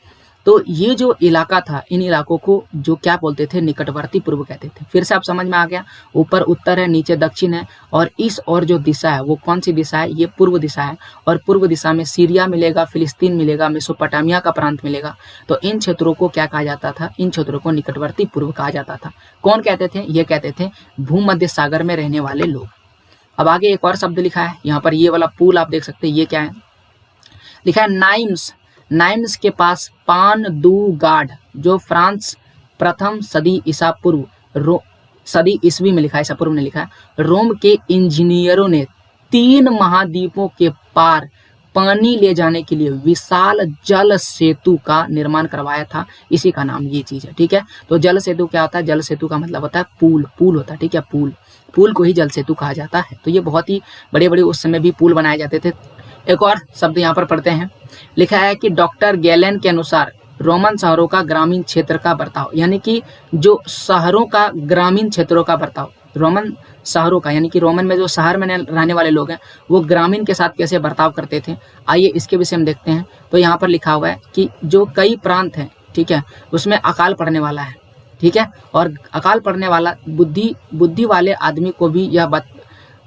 S1: तो ये जो इलाका था, इन इलाकों को जो क्या बोलते थे, निकटवर्ती पूर्व कहते थे। फिर से आप समझ में आ गया, ऊपर उत्तर है, नीचे दक्षिण है, और इस और जो दिशा है वो कौन सी दिशा है, ये पूर्व दिशा है, और पूर्व दिशा में सीरिया मिलेगा, फिलिस्तीन मिलेगा, मेसोपोटामिया का प्रांत मिलेगा। तो इन क्षेत्रों को क्या कहा जाता था, इन क्षेत्रों को निकटवर्ती पूर्व कहा जाता था। कौन कहते थे, ये कहते थे भूमध्य सागर में रहने वाले लोग। अब आगे एक और शब्द लिखा है यहाँ पर, ये वाला पुल आप देख सकते हैं, ये क्या है, लिखा है नाइम्स। नाइम्स के पास पान दू गाढ़, जो फ्रांस प्रथम सदी ईसा पूर्व, सदी ईस्वी में लिखा है, ईसा पूर्व ने लिखा है, रोम के इंजीनियरों ने 3 महाद्वीपों के पार पानी ले जाने के लिए विशाल जल सेतु का निर्माण करवाया था। इसी का नाम ये चीज है, ठीक है। तो जल सेतु क्या होता है, जल सेतु का मतलब होता है पुल, पुल होता है, ठीक है, पुल, पुल को ही जल सेतु कहा जाता है। तो ये बहुत ही बड़े बड़े उस समय भी पुल बनाए जाते थे। एक और शब्द यहाँ पर पढ़ते हैं, लिखा है कि डॉक्टर गैलेन के अनुसार रोमन शहरों का ग्रामीण क्षेत्र का बर्ताव, यानी कि जो शहरों का ग्रामीण क्षेत्रों का बर्ताव, रोमन शहरों का, यानी कि रोमन में जो शहर में रहने वाले लोग हैं वो ग्रामीण के साथ कैसे बर्ताव करते थे, आइए इसके विषय में देखते हैं। तो यहाँ पर लिखा हुआ है कि जो कई प्रांत हैं, ठीक है, उसमें अकाल पड़ने वाला है, ठीक है, और अकाल पड़ने वाला बुद्धि वाले आदमी को भी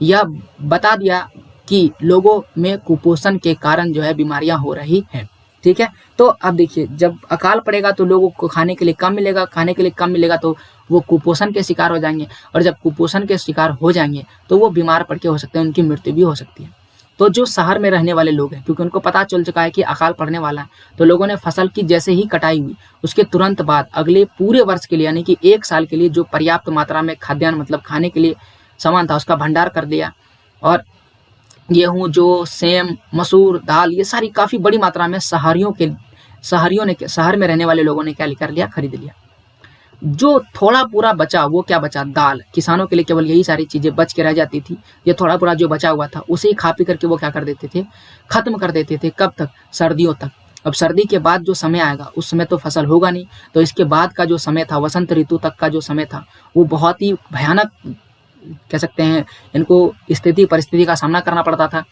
S1: यह बता दिया कि लोगों में कुपोषण के कारण जो है बीमारियां हो रही हैं, ठीक है। तो अब देखिए, जब अकाल पड़ेगा तो लोगों को खाने के लिए कम मिलेगा, खाने के लिए कम मिलेगा तो वो कुपोषण के शिकार हो जाएंगे, और जब कुपोषण के शिकार हो जाएंगे तो वो बीमार पड़ के हो सकते हैं, उनकी मृत्यु भी हो सकती है। तो जो शहर में रहने वाले लोग हैं, क्योंकि उनको पता चल चुका है कि अकाल पड़ने वाला है, तो लोगों ने फसल की जैसे ही कटाई हुई उसके तुरंत बाद अगले पूरे वर्ष के लिए, यानी कि 1 साल के लिए जो पर्याप्त मात्रा में खाद्यान्न मतलब खाने के लिए सामान था उसका भंडार कर दिया, और गेहूं, जो सेम, मसूर, दाल, ये सारी काफी बड़ी मात्रा में शहरियों ने शहर में रहने वाले लोगों ने क्या कर लिया, खरीद लिया। जो थोड़ा पूरा बचा, वो क्या बचा, दाल। किसानों के लिए केवल यही सारी चीजें बच के रह जाती थी। ये थोड़ा पूरा जो बचा हुआ था उसे ही खा पी करके वो क्या कर देते थे, खत्म कर देते थे। कब तक, सर्दियों तक। अब सर्दी के बाद जो समय आएगा उस समय तो फसल होगा नहीं, तो इसके बाद का जो समय था, वसंत ऋतु तक का जो समय था, वो बहुत ही भयानक कह सकते हैं, इनको स्थिति परिस्थिति का सामना करना पड़ता था।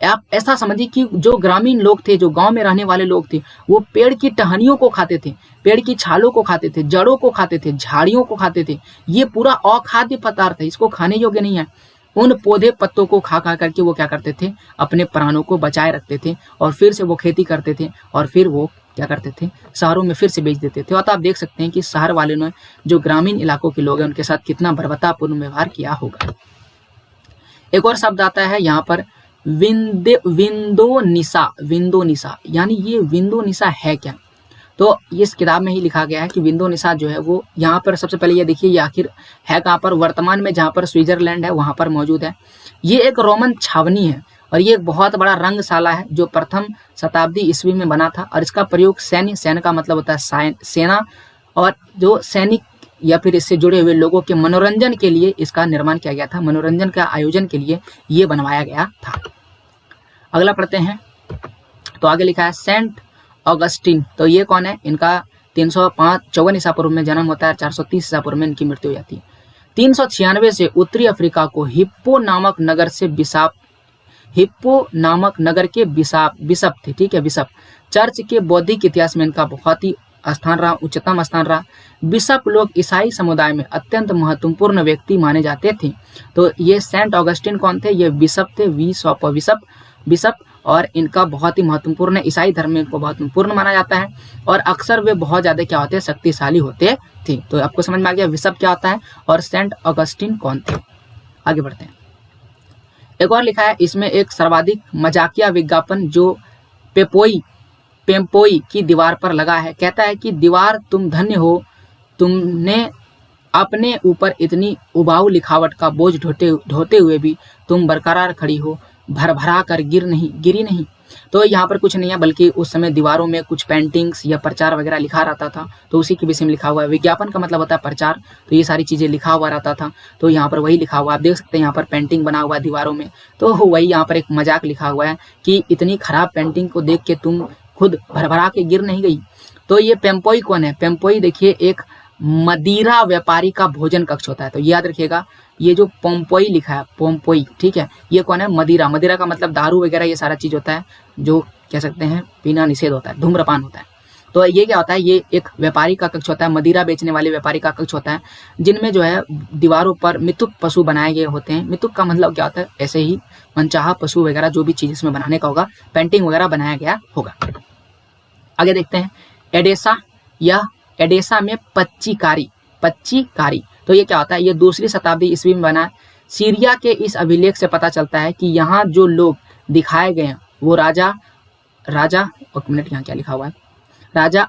S1: आप ऐसा समझिए कि जो ग्रामीण लोग थे, जो गांव में रहने वाले लोग थे, वो पेड़ की टहनियों को खाते थे, पेड़ की छालों को खाते थे, जड़ों को खाते थे, झाड़ियों को खाते थे। ये पूरा अखाद्य पदार्थ है, इसको खाने योग्य नहीं है। उन पौधे पत्तों को खा खा करके वो क्या करते थे, अपने प्राणों को बचाए रखते थे, और फिर से वो खेती करते थे, और फिर वो क्या करते थे, शहरों में फिर से बेच देते थे। तो आप देख सकते हैं कि शहर वालों ने जो ग्रामीण इलाकों के लोग हैं उनके साथ कितना बर्बरतापूर्ण व्यवहार किया होगा। एक और शब्द आता है यहाँ पर, विंदोनिसा। विंदोनिसा यानी ये विंदोनिसा है क्या, तो इस किताब में ही लिखा गया है कि विंदोनिसा जो है वो यहाँ पर, सबसे पहले ये देखिए ये आखिर है कहाँ पर, वर्तमान में जहाँ पर स्विट्जरलैंड है वहाँ पर मौजूद है। ये एक रोमन छावनी है, और ये एक बहुत बड़ा रंगशाला है जो प्रथम शताब्दी ईस्वी में बना था, और इसका प्रयोग सैन्य का मतलब होता है सेना, और जो सैनिक या फिर इससे जुड़े हुए लोगों के मनोरंजन के लिए इसका निर्माण किया गया था, मनोरंजन का आयोजन के लिए ये बनवाया गया था। अगला पढ़ते हैं, तो आगे लिखा है सेंट ऑगस्टिन। तो ये कौन है, इनका 354 ईसा पूर्व में जन्म होता है, 430 ईसा पूर्व में इनकी मृत्यु हो जाती है। 396 से उत्तरी अफ्रीका को हिप्पो नामक नगर के बिशप थे, ठीक है, बिशप। चर्च के बौद्धिक इतिहास में इनका बहुत ही स्थान रहा, उच्चतम स्थान रहा। बिशप लोग ईसाई समुदाय में अत्यंत महत्वपूर्ण व्यक्ति माने जाते थे। तो ये सेंट ऑगस्टिन कौन थे, ये बिशप थे, बिशप, और इनका बहुत ही महत्वपूर्ण, ईसाई धर्म में इनको बहुत महत्वपूर्ण माना जाता है, और अक्सर वे बहुत ज्यादा क्या होते हैं, शक्तिशाली होते थे। तो आपको समझ में आ गया बिशप क्या होता है और सेंट ऑगस्टिन कौन थे। आगे बढ़ते हैं, एक और लिखा है इसमें एक सर्वाधिक मजाकिया विज्ञापन जो पेम्पोई की दीवार पर लगा है, कहता है कि दीवार तुम धन्य हो, तुमने अपने ऊपर इतनी उबाऊ लिखावट का बोझ ढोते हुए भी तुम बरकरार खड़ी हो, भरभरा कर गिरी नहीं। तो यहाँ पर कुछ नहीं है, बल्कि उस समय दीवारों में कुछ पेंटिंग्स या प्रचार वगैरह लिखा रहता था, तो उसी के विषय में लिखा हुआ है। विज्ञापन का मतलब होता है प्रचार, तो ये सारी चीज़ें लिखा हुआ रहता था, तो यहाँ पर वही लिखा हुआ। आप देख सकते हैं यहाँ पर पेंटिंग बना हुआ है दीवारों में, तो वही यहाँ पर एक मजाक लिखा हुआ है कि इतनी खराब पेंटिंग को देख के तुम खुद भरभरा के गिर नहीं गई। तो ये पेम्पोई कौन है? पेम्पोई देखिए एक मदिरा व्यापारी का भोजन कक्ष होता है, तो याद रखिएगा ये जो पोम्पोई लिखा है, पोम्पोई, ठीक है, ये कौन है? मदिरा। मदिरा का मतलब दारू वगैरह ये सारा चीज होता है, जो कह सकते हैं पीना निषेध होता है, धूम्रपान होता है। तो ये क्या होता है? ये एक व्यापारी का कक्ष होता है, मदिरा बेचने वाले व्यापारी का कक्ष होता है, जिनमें जो है दीवारों पर मिथुक पशु बनाए गए होते हैं। मिथुक का मतलब क्या होता है? ऐसे ही मनचाहा पशु वगैरह जो भी चीज इसमें बनाने का होगा, पेंटिंग वगैरह बनाया गया होगा। आगे देखते हैं एडेसा, या एडेसा में पच्चीकारी। पच्चीकारी तो ये क्या होता है? ये 2री शताब्दी ईस्वी में बना। सीरिया के इस अभिलेख से पता चलता है कि यहाँ जो लोग दिखाए गए हैं वो राजा एक मिनट, यहाँ क्या लिखा हुआ है? राजा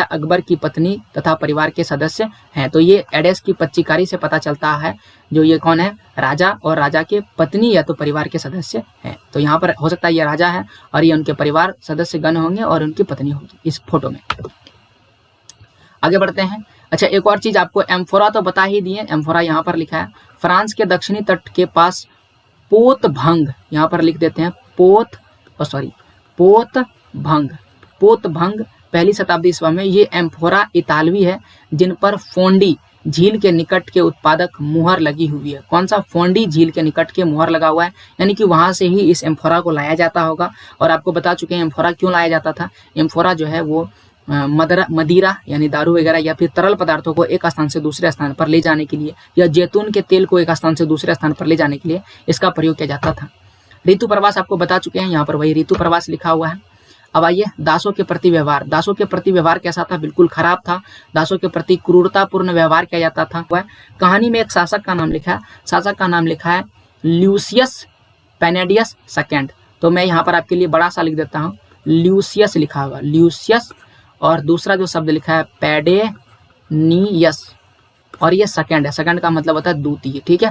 S1: अकबर की पत्नी तथा परिवार के सदस्य हैं। तो ये एडेस की पच्चीकारी से पता चलता है जो ये कौन है? राजा और राजा के पत्नी या तो परिवार के सदस्य हैं। तो यहाँ पर हो सकता है ये राजा है और ये उनके परिवार सदस्य गण होंगे और उनकी पत्नी होगी इस फोटो में। आगे बढ़ते हैं। अच्छा, एक और चीज आपको, एम्फोरा तो बता ही दिए, एम्फोरा यहाँ पर लिखा है फ्रांस के दक्षिणी तट के पास पोत भंग, यहाँ पर लिख देते हैं पोत भंग 1ली शताब्दी ईस्वी में। ये एम्फोरा इतालवी है जिन पर फोंडी झील के निकट के उत्पादक मुहर लगी हुई है। कौन सा? फोंडी झील के निकट के मुहर लगा हुआ है, यानी कि वहां से ही इस एम्फोरा को लाया जाता होगा। और आपको बता चुके हैं एम्फोरा क्यों लाया जाता था। एम्फोरा जो है वो मदिरा यानी दारू वगैरह या फिर तरल पदार्थों को एक स्थान से दूसरे स्थान पर ले जाने के लिए, या जैतून के तेल को एक स्थान से दूसरे स्थान पर ले जाने के लिए इसका प्रयोग किया जाता था। ऋतु प्रवास आपको बता चुके हैं, यहाँ पर वही ऋतु प्रवास लिखा हुआ है। अब आइए दासों के प्रति व्यवहार। दासों के प्रति व्यवहार कैसा था? बिल्कुल खराब था। दासों के प्रति क्रूरतापूर्ण व्यवहार किया जाता था। कहानी में एक शासक का नाम लिखा है, शासक का नाम लिखा है ल्यूसियस पेनेडियस सेकेंड। तो मैं यहाँ पर आपके लिए बड़ा सा लिख देता हूँ, ल्यूसियस लिखा हुआ, ल्यूसियस, और दूसरा जो शब्द लिखा है पेडेनियस, और ये सेकेंड है। सेकेंड का मतलब होता है द्वितीय, ठीक है,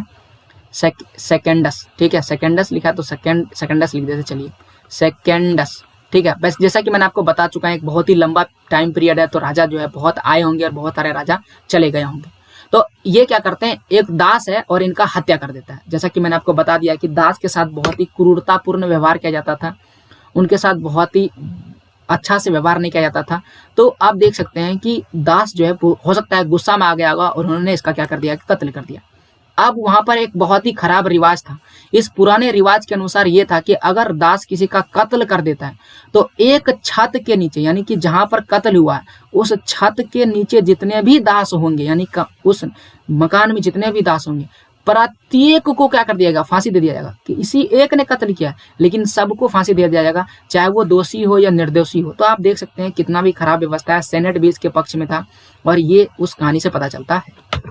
S1: सेकेंडस, ठीक है, सेकेंडस लिखा तो सेकेंडस लिख देते, चलिए सेकेंडस, ठीक है। बस जैसा कि मैंने आपको बता चुका है, एक बहुत ही लंबा टाइम पीरियड है, तो राजा जो है बहुत आए होंगे और बहुत सारे राजा चले गए होंगे। तो ये क्या करते हैं, एक दास है और इनका हत्या कर देता है। जैसा कि मैंने आपको बता दिया कि दास के साथ बहुत ही क्रूरतापूर्ण व्यवहार किया जाता था, उनके साथ बहुत ही अच्छा से व्यवहार नहीं किया जाता था। तो आप देख सकते हैं कि दास जो है हो सकता है गुस्सा में आ गया होगा और उन्होंने इसका क्या कर दिया, कत्ल कर दिया। अब वहां पर एक बहुत ही खराब रिवाज था। इस पुराने रिवाज के अनुसार ये था कि अगर दास किसी का कत्ल कर देता है तो एक छत के नीचे, यानी कि जहां पर कत्ल हुआ है उस छत के नीचे जितने भी दास होंगे, यानी उस मकान में जितने भी दास होंगे, प्रत्येक को क्या कर दिया जाएगा, फांसी दे दिया जाएगा कि इसी एक ने कत्ल किया, लेकिन सबको फांसी दे दिया जाएगा, चाहे वो दोषी हो या निर्दोषी हो। तो आप देख सकते हैं कितना भी खराब व्यवस्था है। सेनेट भी इसके पक्ष में था और ये उस कहानी से पता चलता है।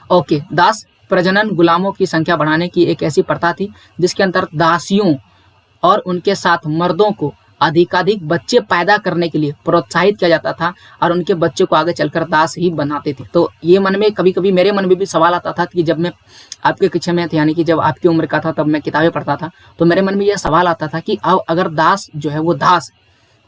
S1: ओके, दास प्रजनन गुलामों की संख्या बढ़ाने की एक ऐसी प्रथा थी जिसके अंतर्गत दासियों और उनके साथ मर्दों को अधिकाधिक बच्चे पैदा करने के लिए प्रोत्साहित किया जाता था और उनके बच्चे को आगे चलकर दास ही बनाते थे। तो ये मन में कभी कभी मेरे मन में भी सवाल आता था कि जब मैं आपके कक्षा में था, यानी कि जब आपकी उम्र का था, तब मैं किताबें पढ़ता था, तो मेरे मन में यह सवाल आता था कि अब अगर दास जो है वो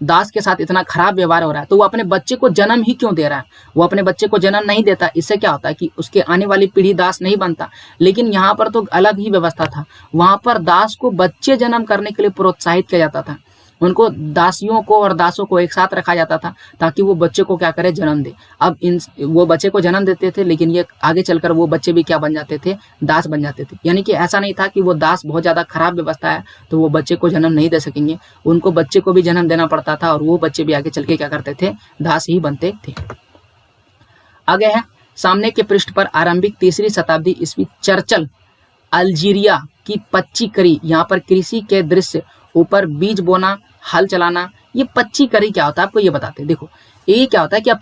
S1: दास के साथ इतना खराब व्यवहार हो रहा है तो वो अपने बच्चे को जन्म ही क्यों दे रहा है। वो अपने बच्चे को जन्म नहीं देता, इससे क्या होता है कि उसके आने वाली पीढ़ी दास नहीं बनता। लेकिन यहाँ पर तो अलग ही व्यवस्था था, वहां पर दास को बच्चे जन्म करने के लिए प्रोत्साहित किया जाता था। उनको दासियों को और दासों को एक साथ रखा जाता था ताकि वो बच्चे को क्या करे, जन्म दे। अब वो बच्चे को जन्म देते थे, लेकिन ये आगे चलकर वो बच्चे भी क्या बन जाते थे, दास बन जाते थे। यानी कि ऐसा नहीं था कि वो दास बहुत ज्यादा खराब व्यवस्था है तो वो बच्चे को जन्म नहीं दे सकेंगे, उनको बच्चे को भी जन्म देना पड़ता था और वो बच्चे भी आगे चल के क्या करते थे, दास ही बनते थे। आगे है सामने के पृष्ठ पर आरंभिक 3री शताब्दी ईस्वी चर्चल अल्जीरिया की पच्ची करी। यहाँ पर कृषि के दृश्य, ऊपर बीज बोना, हल चलाना। ये पच्ची करी क्या होता है आपको ये बताते हैं। देखो ये क्या होता है कि आप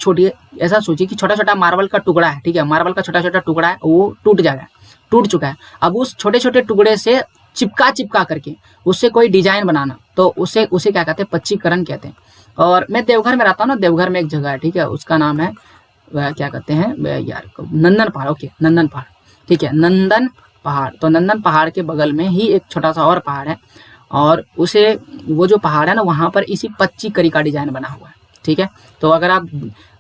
S1: ऐसा सोचिए कि छोटा छोटा मार्बल का टुकड़ा है, ठीक है, मार्बल का छोटा छोटा टुकड़ा है, वो टूट चुका है। अब उस छोटे छोटे टुकड़े से चिपका करके उससे कोई डिजाइन बनाना, तो उसे क्या कहते हैं, पच्चीकरण कहते हैं। और मैं देवघर में रहता हूँ ना, देवघर में एक जगह है, ठीक है, उसका नाम है क्या कहते हैं यार, नंदन पहाड़। ओके, नंदन पहाड़, ठीक है, नंदन पहाड़। तो नंदन पहाड़ के बगल में ही एक छोटा सा और पहाड़ है, और उसे वो जो पहाड़ है ना वहाँ पर इसी पच्ची करी का डिजाइन बना हुआ है। ठीक है, तो अगर आप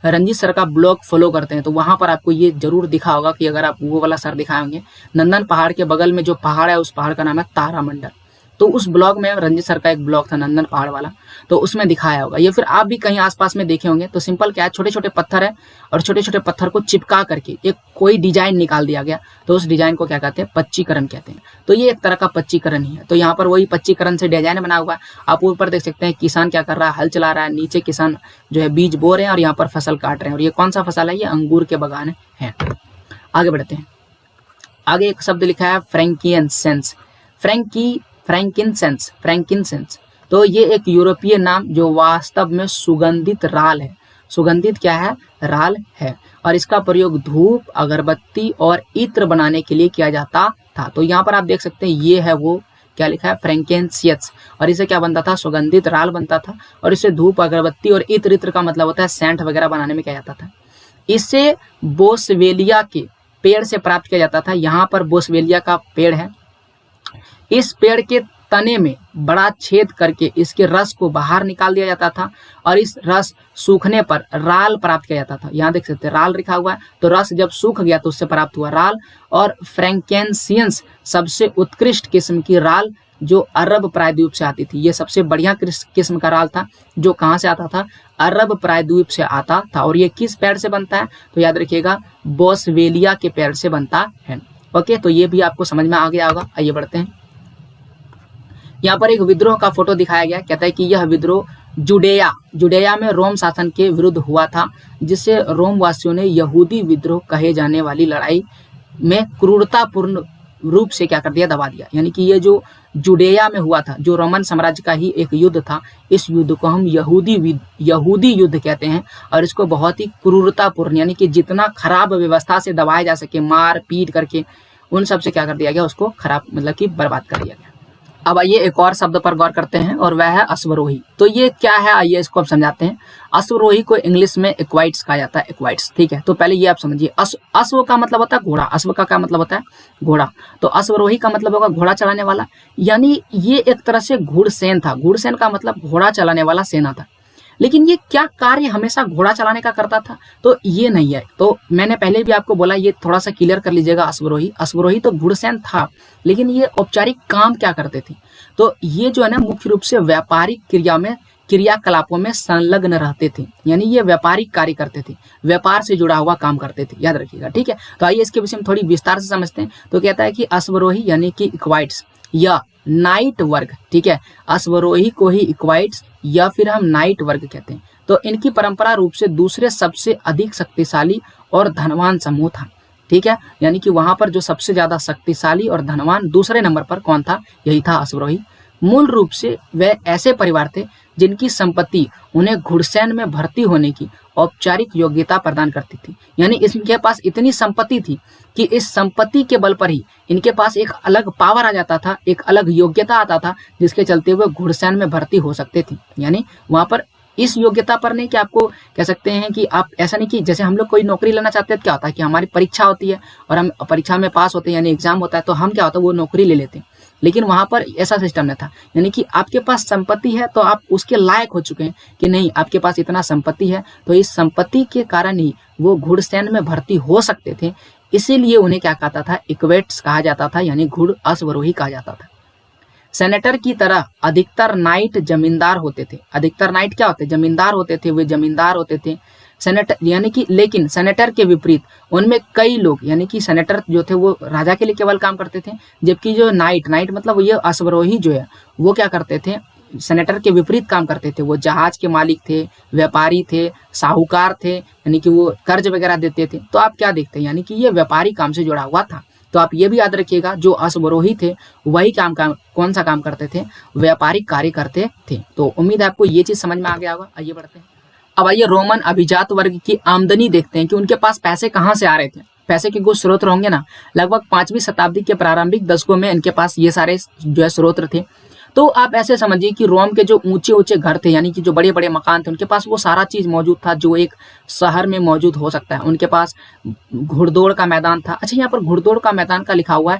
S1: रंजीत सर का ब्लॉग फॉलो करते हैं तो वहाँ पर आपको ये जरूर दिखा होगा कि अगर आप वो वाला सर दिखाए होंगे, नंदन पहाड़ के बगल में जो पहाड़ है उस पहाड़ का नाम है तारामंडल। तो उस ब्लॉग में रंजीत सर का एक ब्लॉग था नंदन पहाड़ वाला, तो उसमें दिखाया होगा। ये फिर आप भी कहीं आसपास में देखे होंगे। तो सिंपल क्या है, छोटे छोटे पत्थर है और छोटे छोटे पत्थर को चिपका करके एक कोई डिजाइन निकाल दिया गया, तो उस डिजाइन को क्या कहते हैं, पच्चीकरण कहते हैं। तो ये एक तरह का पच्चीकरण ही है। तो यहाँ पर वही पच्चीकरण से डिजाइन बना हुआ है। आप ऊपर देख सकते हैं किसान क्या कर रहा है, हल चला रहा है, नीचे किसान जो है बीज बो रहे हैं और यहाँ पर फसल काट रहे हैं। और ये कौन सा फसल है, ये अंगूर के बगान है। आगे बढ़ते हैं। आगे एक शब्द लिखा है फ्रैंकिनसेंस। फ्रैंकिनसेंस। तो ये एक यूरोपीय नाम जो वास्तव में सुगंधित राल है। सुगंधित क्या है, राल है। और इसका प्रयोग धूप, अगरबत्ती और इत्र बनाने के लिए किया जाता था। तो यहाँ पर आप देख सकते हैं ये है वो क्या लिखा है, फ्रैंकिनसेंस। और इसे क्या बनता था, सुगंधित राल बनता था। और इसे धूप, अगरबत्ती और इत्र का मतलब होता है सेंट वगैरह बनाने में किया जाता था। इसे बोसवेलिया के पेड़ से प्राप्त किया जाता था। यहाँ पर बोसवेलिया का पेड़ है। इस पेड़ के तने में बड़ा छेद करके इसके रस को बाहर निकाल दिया जाता था और इस रस सूखने पर राल प्राप्त किया जाता था। यहाँ देख सकते हैं राल लिखा हुआ है। तो रस जब सूख गया तो उससे प्राप्त हुआ राल। और फ्रैंकिनसेंस सबसे उत्कृष्ट किस्म की राल जो अरब प्रायद्वीप से आती थी। ये सबसे बढ़िया किस्म का राल था जो कहाँ से आता था, अरब प्रायद्वीप से आता था। और ये किस पेड़ से बनता है, तो याद रखिएगा बोसवेलिया के पेड़ से बनता है। ओके, तो ये भी आपको समझ में आ गया होगा। आइए बढ़ते हैं। यहाँ पर एक विद्रोह का फोटो दिखाया गया। कहता है कि यह विद्रोह जुडेया में रोम शासन के विरुद्ध हुआ था, जिससे रोम वासियों ने यहूदी विद्रोह कहे जाने वाली लड़ाई में क्रूरतापूर्ण रूप से क्या कर दिया, दबा दिया। यानी कि ये जो जुडेया में हुआ था, जो रोमन साम्राज्य का ही एक युद्ध था, इस युद्ध को हम यहूदी युद्ध कहते हैं। और इसको बहुत ही क्रूरतापूर्ण यानी कि जितना खराब व्यवस्था से दबाया जा सके, मार पीट करके उन सब से क्या कर दिया गया, उसको खराब मतलब कि बर्बाद कर दिया गया। अब आइए एक और शब्द पर गौर करते हैं और वह है अश्वरोही। तो ये क्या है, आइए इसको अब समझाते हैं। अश्वरोही को इंग्लिश में इक्वाइट्स कहा जाता है, इक्वाइट्स। ठीक है, तो पहले ये आप समझिए। अश्व का मतलब होता है घोड़ा। अश्व का क्या मतलब होता है, घोड़ा। तो अश्वरोही का मतलब होगा घोड़ा चलाने वाला। यानी ये एक तरह से घुड़सैन था। घुड़सैन का मतलब घोड़ा चलाने वाला सेना था। लेकिन ये क्या कार्य हमेशा घोड़ा चलाने का करता था, तो ये नहीं है। तो मैंने पहले भी आपको बोला, ये थोड़ा सा क्लियर कर लीजिएगा। अश्वरोही तो घुड़सैन था, लेकिन ये औपचारिक काम क्या करते थे, तो ये जो है ना मुख्य रूप से व्यापारिक क्रियाकलापों में संलग्न रहते थे। यानी ये व्यापारिक कार्य करते थे, व्यापार से जुड़ा हुआ काम करते थे, याद रखिएगा। ठीक है, तो आइए इसके विषय में थोड़ी विस्तार से समझते हैं। तो कहता है कि अश्वरोही यानी कि इक्वाइट्स या नाइट वर्ग। ठीक है, अश्वरोही को ही इक्वाइट्स या फिर हम नाइट वर्ग कहते हैं। तो इनकी परंपरा रूप से दूसरे सबसे अधिक शक्तिशाली और धनवान समूह था। ठीक है, यानी कि वहां पर जो सबसे ज्यादा शक्तिशाली और धनवान दूसरे नंबर पर कौन था, यही था अश्वरोही। मूल रूप से वे ऐसे परिवार थे जिनकी संपत्ति उन्हें घुड़सैन में भर्ती होने की औपचारिक योग्यता प्रदान करती थी। यानी इनके पास इतनी संपत्ति थी कि इस संपत्ति के बल पर ही इनके पास एक अलग पावर आ जाता था, एक अलग योग्यता आता था, जिसके चलते हुए घुड़सैन में भर्ती हो सकते थे। यानी वहां पर इस योग्यता पर नहीं कि आपको कह सकते हैं कि आप ऐसा नहीं कि जैसे हम लोग कोई नौकरी लेना चाहते हैं, क्या होता है कि हमारी परीक्षा होती है और हम परीक्षा में पास होते हैं, यानी एग्जाम होता है, तो हम क्या होता है वो नौकरी ले लेते हैं। लेकिन वहां पर ऐसा सिस्टम नहीं था। यानी कि आपके पास संपत्ति है तो आप उसके लायक हो चुके हैं कि नहीं, आपके पास इतना संपत्ति है, तो इस संपत्ति के कारण ही वो घुड़सैन में भर्ती हो सकते थे। इसीलिए उन्हें क्या कहता था, इक्वेट्स कहा जाता था, यानी घुड़ अश्वरोही कहा जाता था। सेनेटर की तरह अधिकतर नाइट जमींदार होते थे। अधिकतर नाइट क्या होते, जमींदार होते थे, वे जमींदार होते थे। सेनेटर यानी कि लेकिन सेनेटर के विपरीत उनमें कई लोग, यानी कि सेनेटर जो थे वो राजा के लिए केवल काम करते थे, जबकि जो नाइट मतलब ये अश्वरोही जो है वो क्या करते थे, सेनेटर के विपरीत काम करते थे। वो जहाज के मालिक थे, व्यापारी थे, साहूकार थे, यानी कि वो कर्ज वगैरह देते थे। तो आप क्या देखते हैं, यानी कि ये व्यापारी काम से जुड़ा हुआ था। तो आप ये भी याद रखिएगा, जो अश्वरोही थे वही कौन सा काम करते थे, व्यापारिक कार्य करते थे। तो उम्मीद है आपको ये चीज समझ में आ गया होगा। आइए बढ़ते हैं। अब आइए रोमन अभिजात वर्ग की आमदनी देखते हैं कि उनके पास पैसे कहाँ से आ रहे थे। पैसे के कुछ स्रोत होंगे ना। लगभग 5वीं शताब्दी के प्रारंभिक दशकों में इनके पास ये सारे जो है स्रोत थे। तो आप ऐसे समझिए कि रोम के जो ऊंचे ऊंचे घर थे, यानी कि जो बड़े बड़े मकान थे, उनके पास वो सारा चीज मौजूद था जो एक शहर में मौजूद हो सकता है। उनके पास घुड़दौड़ का मैदान था। अच्छा, यहाँ पर घुड़दौड़ का मैदान का लिखा हुआ है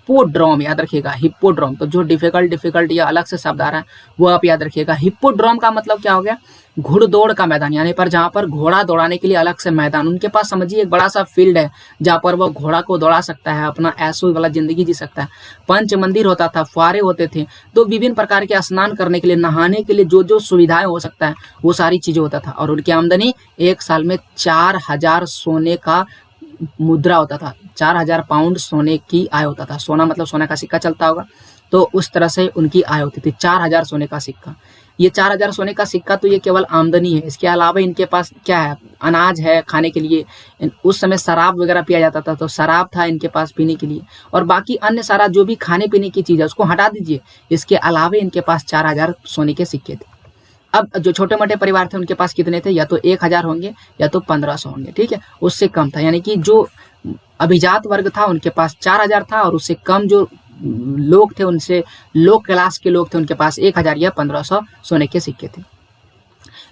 S1: हिप्पोड्रोम, याद रखिएगा हिप्पोड्रोम। तो जो डिफिकल्ट या अलग से शब्द आ रहा है वो आप याद रखिएगा। हिप्पोड्रोम का मतलब क्या हो गया, घुड़दौड़ का मैदान, यानी पर जहाँ पर घोड़ा दौड़ाने के लिए अलग से मैदान, उनके पास समझिए एक बड़ा सा फील्ड है जहाँ पर वो घोड़ा को दौड़ा सकता है, अपना ऐसो वाला जिंदगी जी सकता है। पंच मंदिर होता था, फुहारे होते थे, तो विभिन्न प्रकार के स्नान करने के लिए, नहाने के लिए जो जो सुविधाएं हो सकता है वो सारी चीजें होता था। और उनकी आमदनी एक साल में 4000 सोने का मुद्रा होता था, 4000 पाउंड सोने की आय होता था। सोना मतलब सोना का सिक्का चलता होगा, तो उस तरह से उनकी आय होती थी 4000 सोने का सिक्का। ये 4000 सोने का सिक्का तो ये केवल आमदनी है। इसके अलावा इनके पास क्या है, अनाज है खाने के लिए, उस समय शराब वगैरह पिया जाता था तो शराब था इनके पास पीने के लिए, और बाकी अन्य सारा जो भी खाने पीने की चीज है उसको हटा दीजिए। इसके अलावा इनके पास 4000 सोने के सिक्के थे। अब जो छोटे मोटे परिवार थे उनके पास कितने थे, या तो 1000 होंगे या तो 1500 होंगे, ठीक है, उससे कम था। यानी कि जो अभिजात वर्ग था उनके पास 4000 था, और उससे कम जो लोग थे, उनसे लो क्लास के लोग थे, उनके पास 1000 या 1500 सोने के सिक्के थे।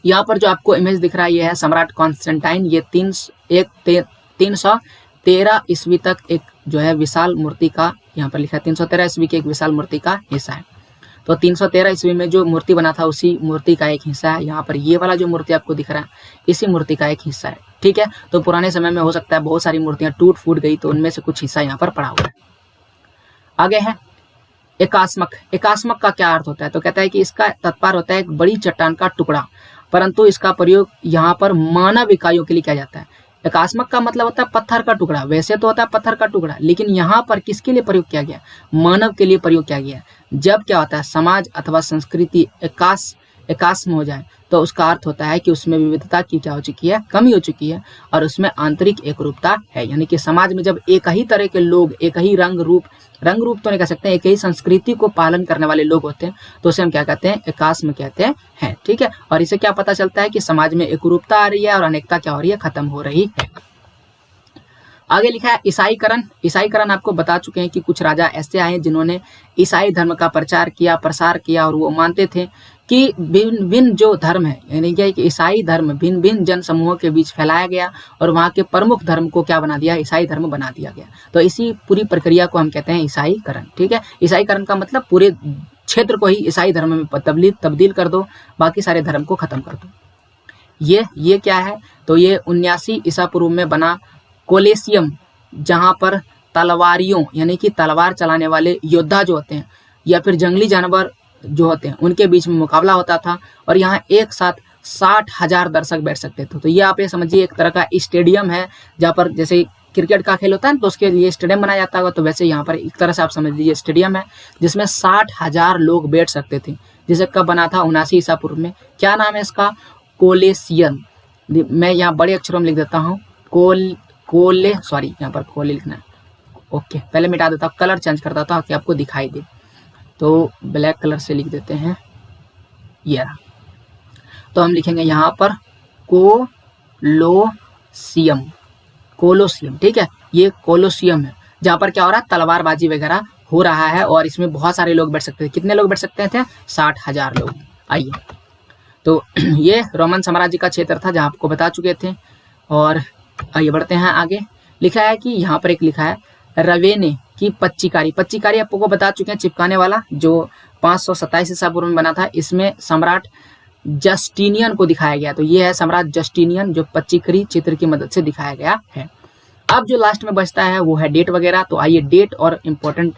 S1: यहाँ पर जो आपको इमेज दिख रहा है ये है सम्राट कॉन्स्टेंटाइन। ये 313 ईस्वी तक एक जो है विशाल मूर्ति का, यहाँ पर लिखा है 313 ईस्वी की एक विशाल मूर्ति का हिस्सा है। तो 313 ईस्वी में जो मूर्ति बना था उसी मूर्ति का एक हिस्सा है। यहाँ पर ये वाला जो मूर्ति आपको दिख रहा है इसी मूर्ति का एक हिस्सा है, ठीक है। तो पुराने समय में हो सकता है बहुत सारी मूर्तियां टूट फूट गई, तो उनमें से कुछ हिस्सा यहाँ पर पड़ा हुआ है। आगे है एकास्मक। एकास्मक का क्या अर्थ होता है, तो कहता है कि इसका तात्पर्य होता है एक बड़ी चट्टान का टुकड़ा, परंतु इसका प्रयोग यहाँ पर मानव इकाइयों के लिए किया जाता है। एकास्मक का मतलब होता है पत्थर का टुकड़ा, वैसे तो होता है पत्थर का टुकड़ा, लेकिन यहाँ पर किसके लिए प्रयोग किया गया, मानव के लिए प्रयोग किया गया। जब क्या होता है समाज अथवा संस्कृति एकास्म हो जाए तो उसका अर्थ होता है कि उसमें विविधता की क्या हो चुकी है, कमी हो चुकी है, और उसमें आंतरिक एकरूपता है। यानी कि समाज में जब एक ही तरह के लोग, एक ही रंग रूप तो नहीं कह सकते, एक ही संस्कृति को पालन करने वाले लोग होते हैं, तो उसे हम क्या कहते हैं, एकास्म कहते हैं, ठीक है। और इससे क्या पता चलता है कि समाज में एकरूपता आ रही है और अनेकता क्या हो रही है, खत्म हो रही है। आगे लिखा है ईसाईकरण। ईसाईकरण आपको बता चुके हैं कि कुछ राजा ऐसे आए जिन्होंने ईसाई धर्म का प्रचार किया, प्रसार किया, और वो मानते थे कि भिन्न भिन्न जो धर्म है, यानी कि ईसाई धर्म भिन्न भिन्न जन समूहों के बीच फैलाया गया और वहाँ के प्रमुख धर्म को क्या बना दिया, ईसाई धर्म बना दिया गया। तो इसी पूरी प्रक्रिया को हम कहते हैं ईसाईकरण, ठीक है। ईसाईकरण का मतलब पूरे क्षेत्र को ही ईसाई धर्म में तब्दील कर दो, बाकी सारे धर्म को खत्म कर दो। ये क्या है, तो ये 79 ईसा पूर्व में बना कोलेसियम, जहां पर तलवारियों यानी कि तलवार चलाने वाले योद्धा जो होते हैं या फिर जंगली जानवर जो होते हैं उनके बीच में मुकाबला होता था, और यहाँ एक साथ 60,000 दर्शक बैठ सकते थे। तो ये आप ये समझिए एक तरह का स्टेडियम है, जहाँ पर जैसे क्रिकेट का खेल होता है तो उसके लिए स्टेडियम बनाया जाता होगा, तो वैसे यहाँ पर एक तरह से आप समझ लीजिए स्टेडियम है जिसमें 60,000 लोग बैठ सकते थे, जिसे कब बना था 79 ईसा पूर्व में। क्या नाम है इसका, कोलेसियम। मैं यहाँ बड़े अक्षरों में लिख देता हूँ, यहाँ पर कोले लिखना है, ओके। पहले मिटा देता हूँ, कलर चेंज करता था ताकि आपको दिखाई दे, तो ब्लैक कलर से लिख देते हैं ये। तो हम लिखेंगे यहाँ पर कोलोसियम, ठीक है। ये कोलोसियम है जहाँ पर क्या हो रहा है, तलवारबाजी वगैरह हो रहा है, और इसमें बहुत सारे लोग बैठ सकते थे। कितने लोग बैठ सकते थे, 60,000 लोग। आइए, तो ये रोमन साम्राज्य का क्षेत्र था जहाँ आपको बता चुके थे। और आइए बढ़ते हैं आगे। लिखा है कि यहाँ पर एक लिखा है रवेने की पच्चीकारी आपको बता चुके हैं, चिपकाने वाला, जो 527 ईसा पूर्व में बना था। इसमें सम्राट जस्टिनियन को दिखाया गया। तो ये है सम्राट जस्टिनियन, जो पच्चीकरी चित्र की मदद से दिखाया गया है। अब जो लास्ट में बचता है वो है डेट वगैरह। तो आइए डेट और इम्पोर्टेंट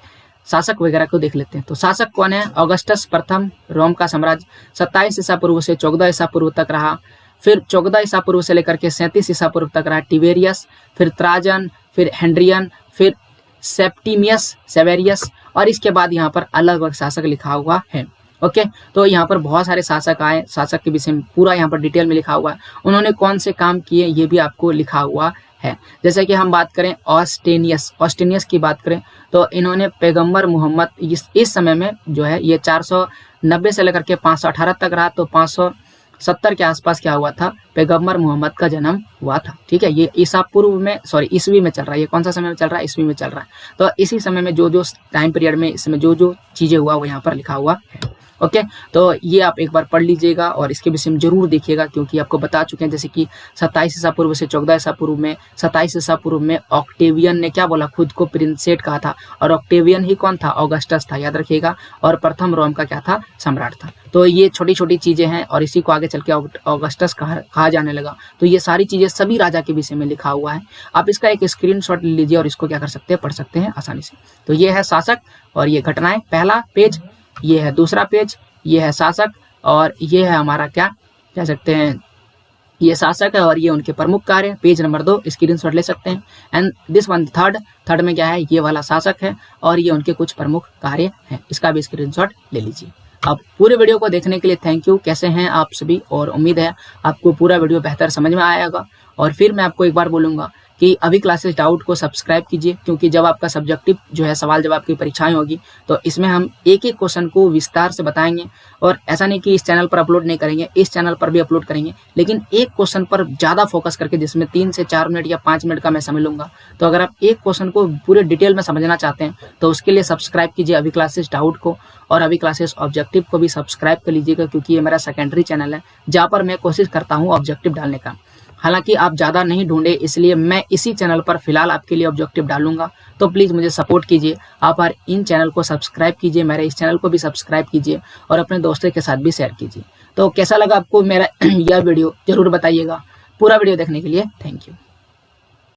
S1: शासक वगैरह को देख लेते हैं। तो शासक कौन है, ऑगस्टस प्रथम, रोम का साम्राज्य 27 ईसा पूर्व से 14 ईसा पूर्व तक रहा। फिर 14 ईसा पूर्व से लेकर के 37 ईसा पूर्व तक रहा टिबेरियस, फिर त्राजन, फिर हेनरियन, फिर सेप्टिमियस सेवेरियस, और इसके बाद यहाँ पर अलग अलग शासक लिखा हुआ है, ओके। तो यहाँ पर बहुत सारे शासक आए, शासक के विषय में पूरा यहाँ पर डिटेल में लिखा हुआ है, उन्होंने कौन से काम किए ये भी आपको लिखा हुआ है। जैसे कि हम बात करें ऑस्टेनियस की बात करें तो इन्होंने पैगंबर मोहम्मद इस समय में जो है ये 490 से लेकर के 518 तक रहा। तो 570 के आसपास क्या हुआ था, पैगंबर मोहम्मद का जन्म हुआ था, ठीक है। ये ईस्वी में चल रहा है। ये कौन सा समय में चल रहा है, ईस्वी में चल रहा है। तो इसी समय में जो टाइम पीरियड में इसमें जो चीजें हुआ वो यहाँ पर लिखा हुआ है, ओके, तो ये आप एक बार पढ़ लीजिएगा और इसके विषय में जरूर देखिएगा, क्योंकि आपको बता चुके हैं जैसे कि 27 ईसा पूर्व से 14 ईसा पूर्व में, 27 ईसा पूर्व में ऑक्टेवियन ने क्या बोला, खुद को प्रिंसेट कहा था, और ऑक्टेवियन ही कौन था, ऑगस्टस था, याद रखिएगा, और प्रथम रोम का क्या था, सम्राट था। तो ये छोटी छोटी चीजें हैं और इसी को आगे चल के ऑगस्टस कहा जाने लगा। तो ये सारी चीजें सभी राजा के विषय में लिखा हुआ है। आप इसका एक स्क्रीनशॉट ले लीजिए और इसको क्या कर सकते हैं, पढ़ सकते हैं आसानी से। तो ये है शासक और ये घटनाएं, पहला पेज, ये है दूसरा पेज, ये है शासक और ये है हमारा क्या कह सकते हैं, ये शासक है और ये उनके प्रमुख कार्य। पेज नंबर 2 स्क्रीनशॉट ले सकते हैं। एंड दिस वन थर्ड में क्या है, ये वाला शासक है और ये उनके कुछ प्रमुख कार्य हैं, इसका भी स्क्रीनशॉट ले लीजिए। अब पूरे वीडियो को देखने के लिए थैंक यू। कैसे हैं आप सभी, और उम्मीद है आपको पूरा वीडियो बेहतर समझ में आएगा। और फिर मैं आपको एक बार बोलूँगा कि अभी क्लासेस डाउट को सब्सक्राइब कीजिए, क्योंकि जब आपका सब्जेक्टिव जो है सवाल जवाब की परीक्षाएं होगी तो इसमें हम एक एक क्वेश्चन को विस्तार से बताएंगे। और ऐसा नहीं कि इस चैनल पर अपलोड नहीं करेंगे, इस चैनल पर भी अपलोड करेंगे, लेकिन एक क्वेश्चन पर ज़्यादा फोकस करके, जिसमें 3 से 4 मिनट या 5 मिनट का मैं समझ लूँगा। तो अगर आप एक क्वेश्चन को पूरे डिटेल में समझना चाहते हैं तो उसके लिए सब्सक्राइब कीजिए अभी क्लासेस डाउट को, और अभी क्लासेस ऑब्जेक्टिव को भी सब्सक्राइब कर लीजिएगा, क्योंकि ये मेरा सेकेंडरी चैनल है जहाँ पर मैं कोशिश करता हूँ ऑब्जेक्टिव डालने का। हालांकि आप ज़्यादा नहीं ढूंढे, इसलिए मैं इसी चैनल पर फिलहाल आपके लिए ऑब्जेक्टिव डालूंगा। तो प्लीज़ मुझे सपोर्ट कीजिए, आप इन चैनल को सब्सक्राइब कीजिए, मेरे इस चैनल को भी सब्सक्राइब कीजिए और अपने दोस्तों के साथ भी शेयर कीजिए। तो कैसा लगा आपको मेरा यह वीडियो, जरूर बताइएगा। पूरा वीडियो देखने के लिए थैंक यू।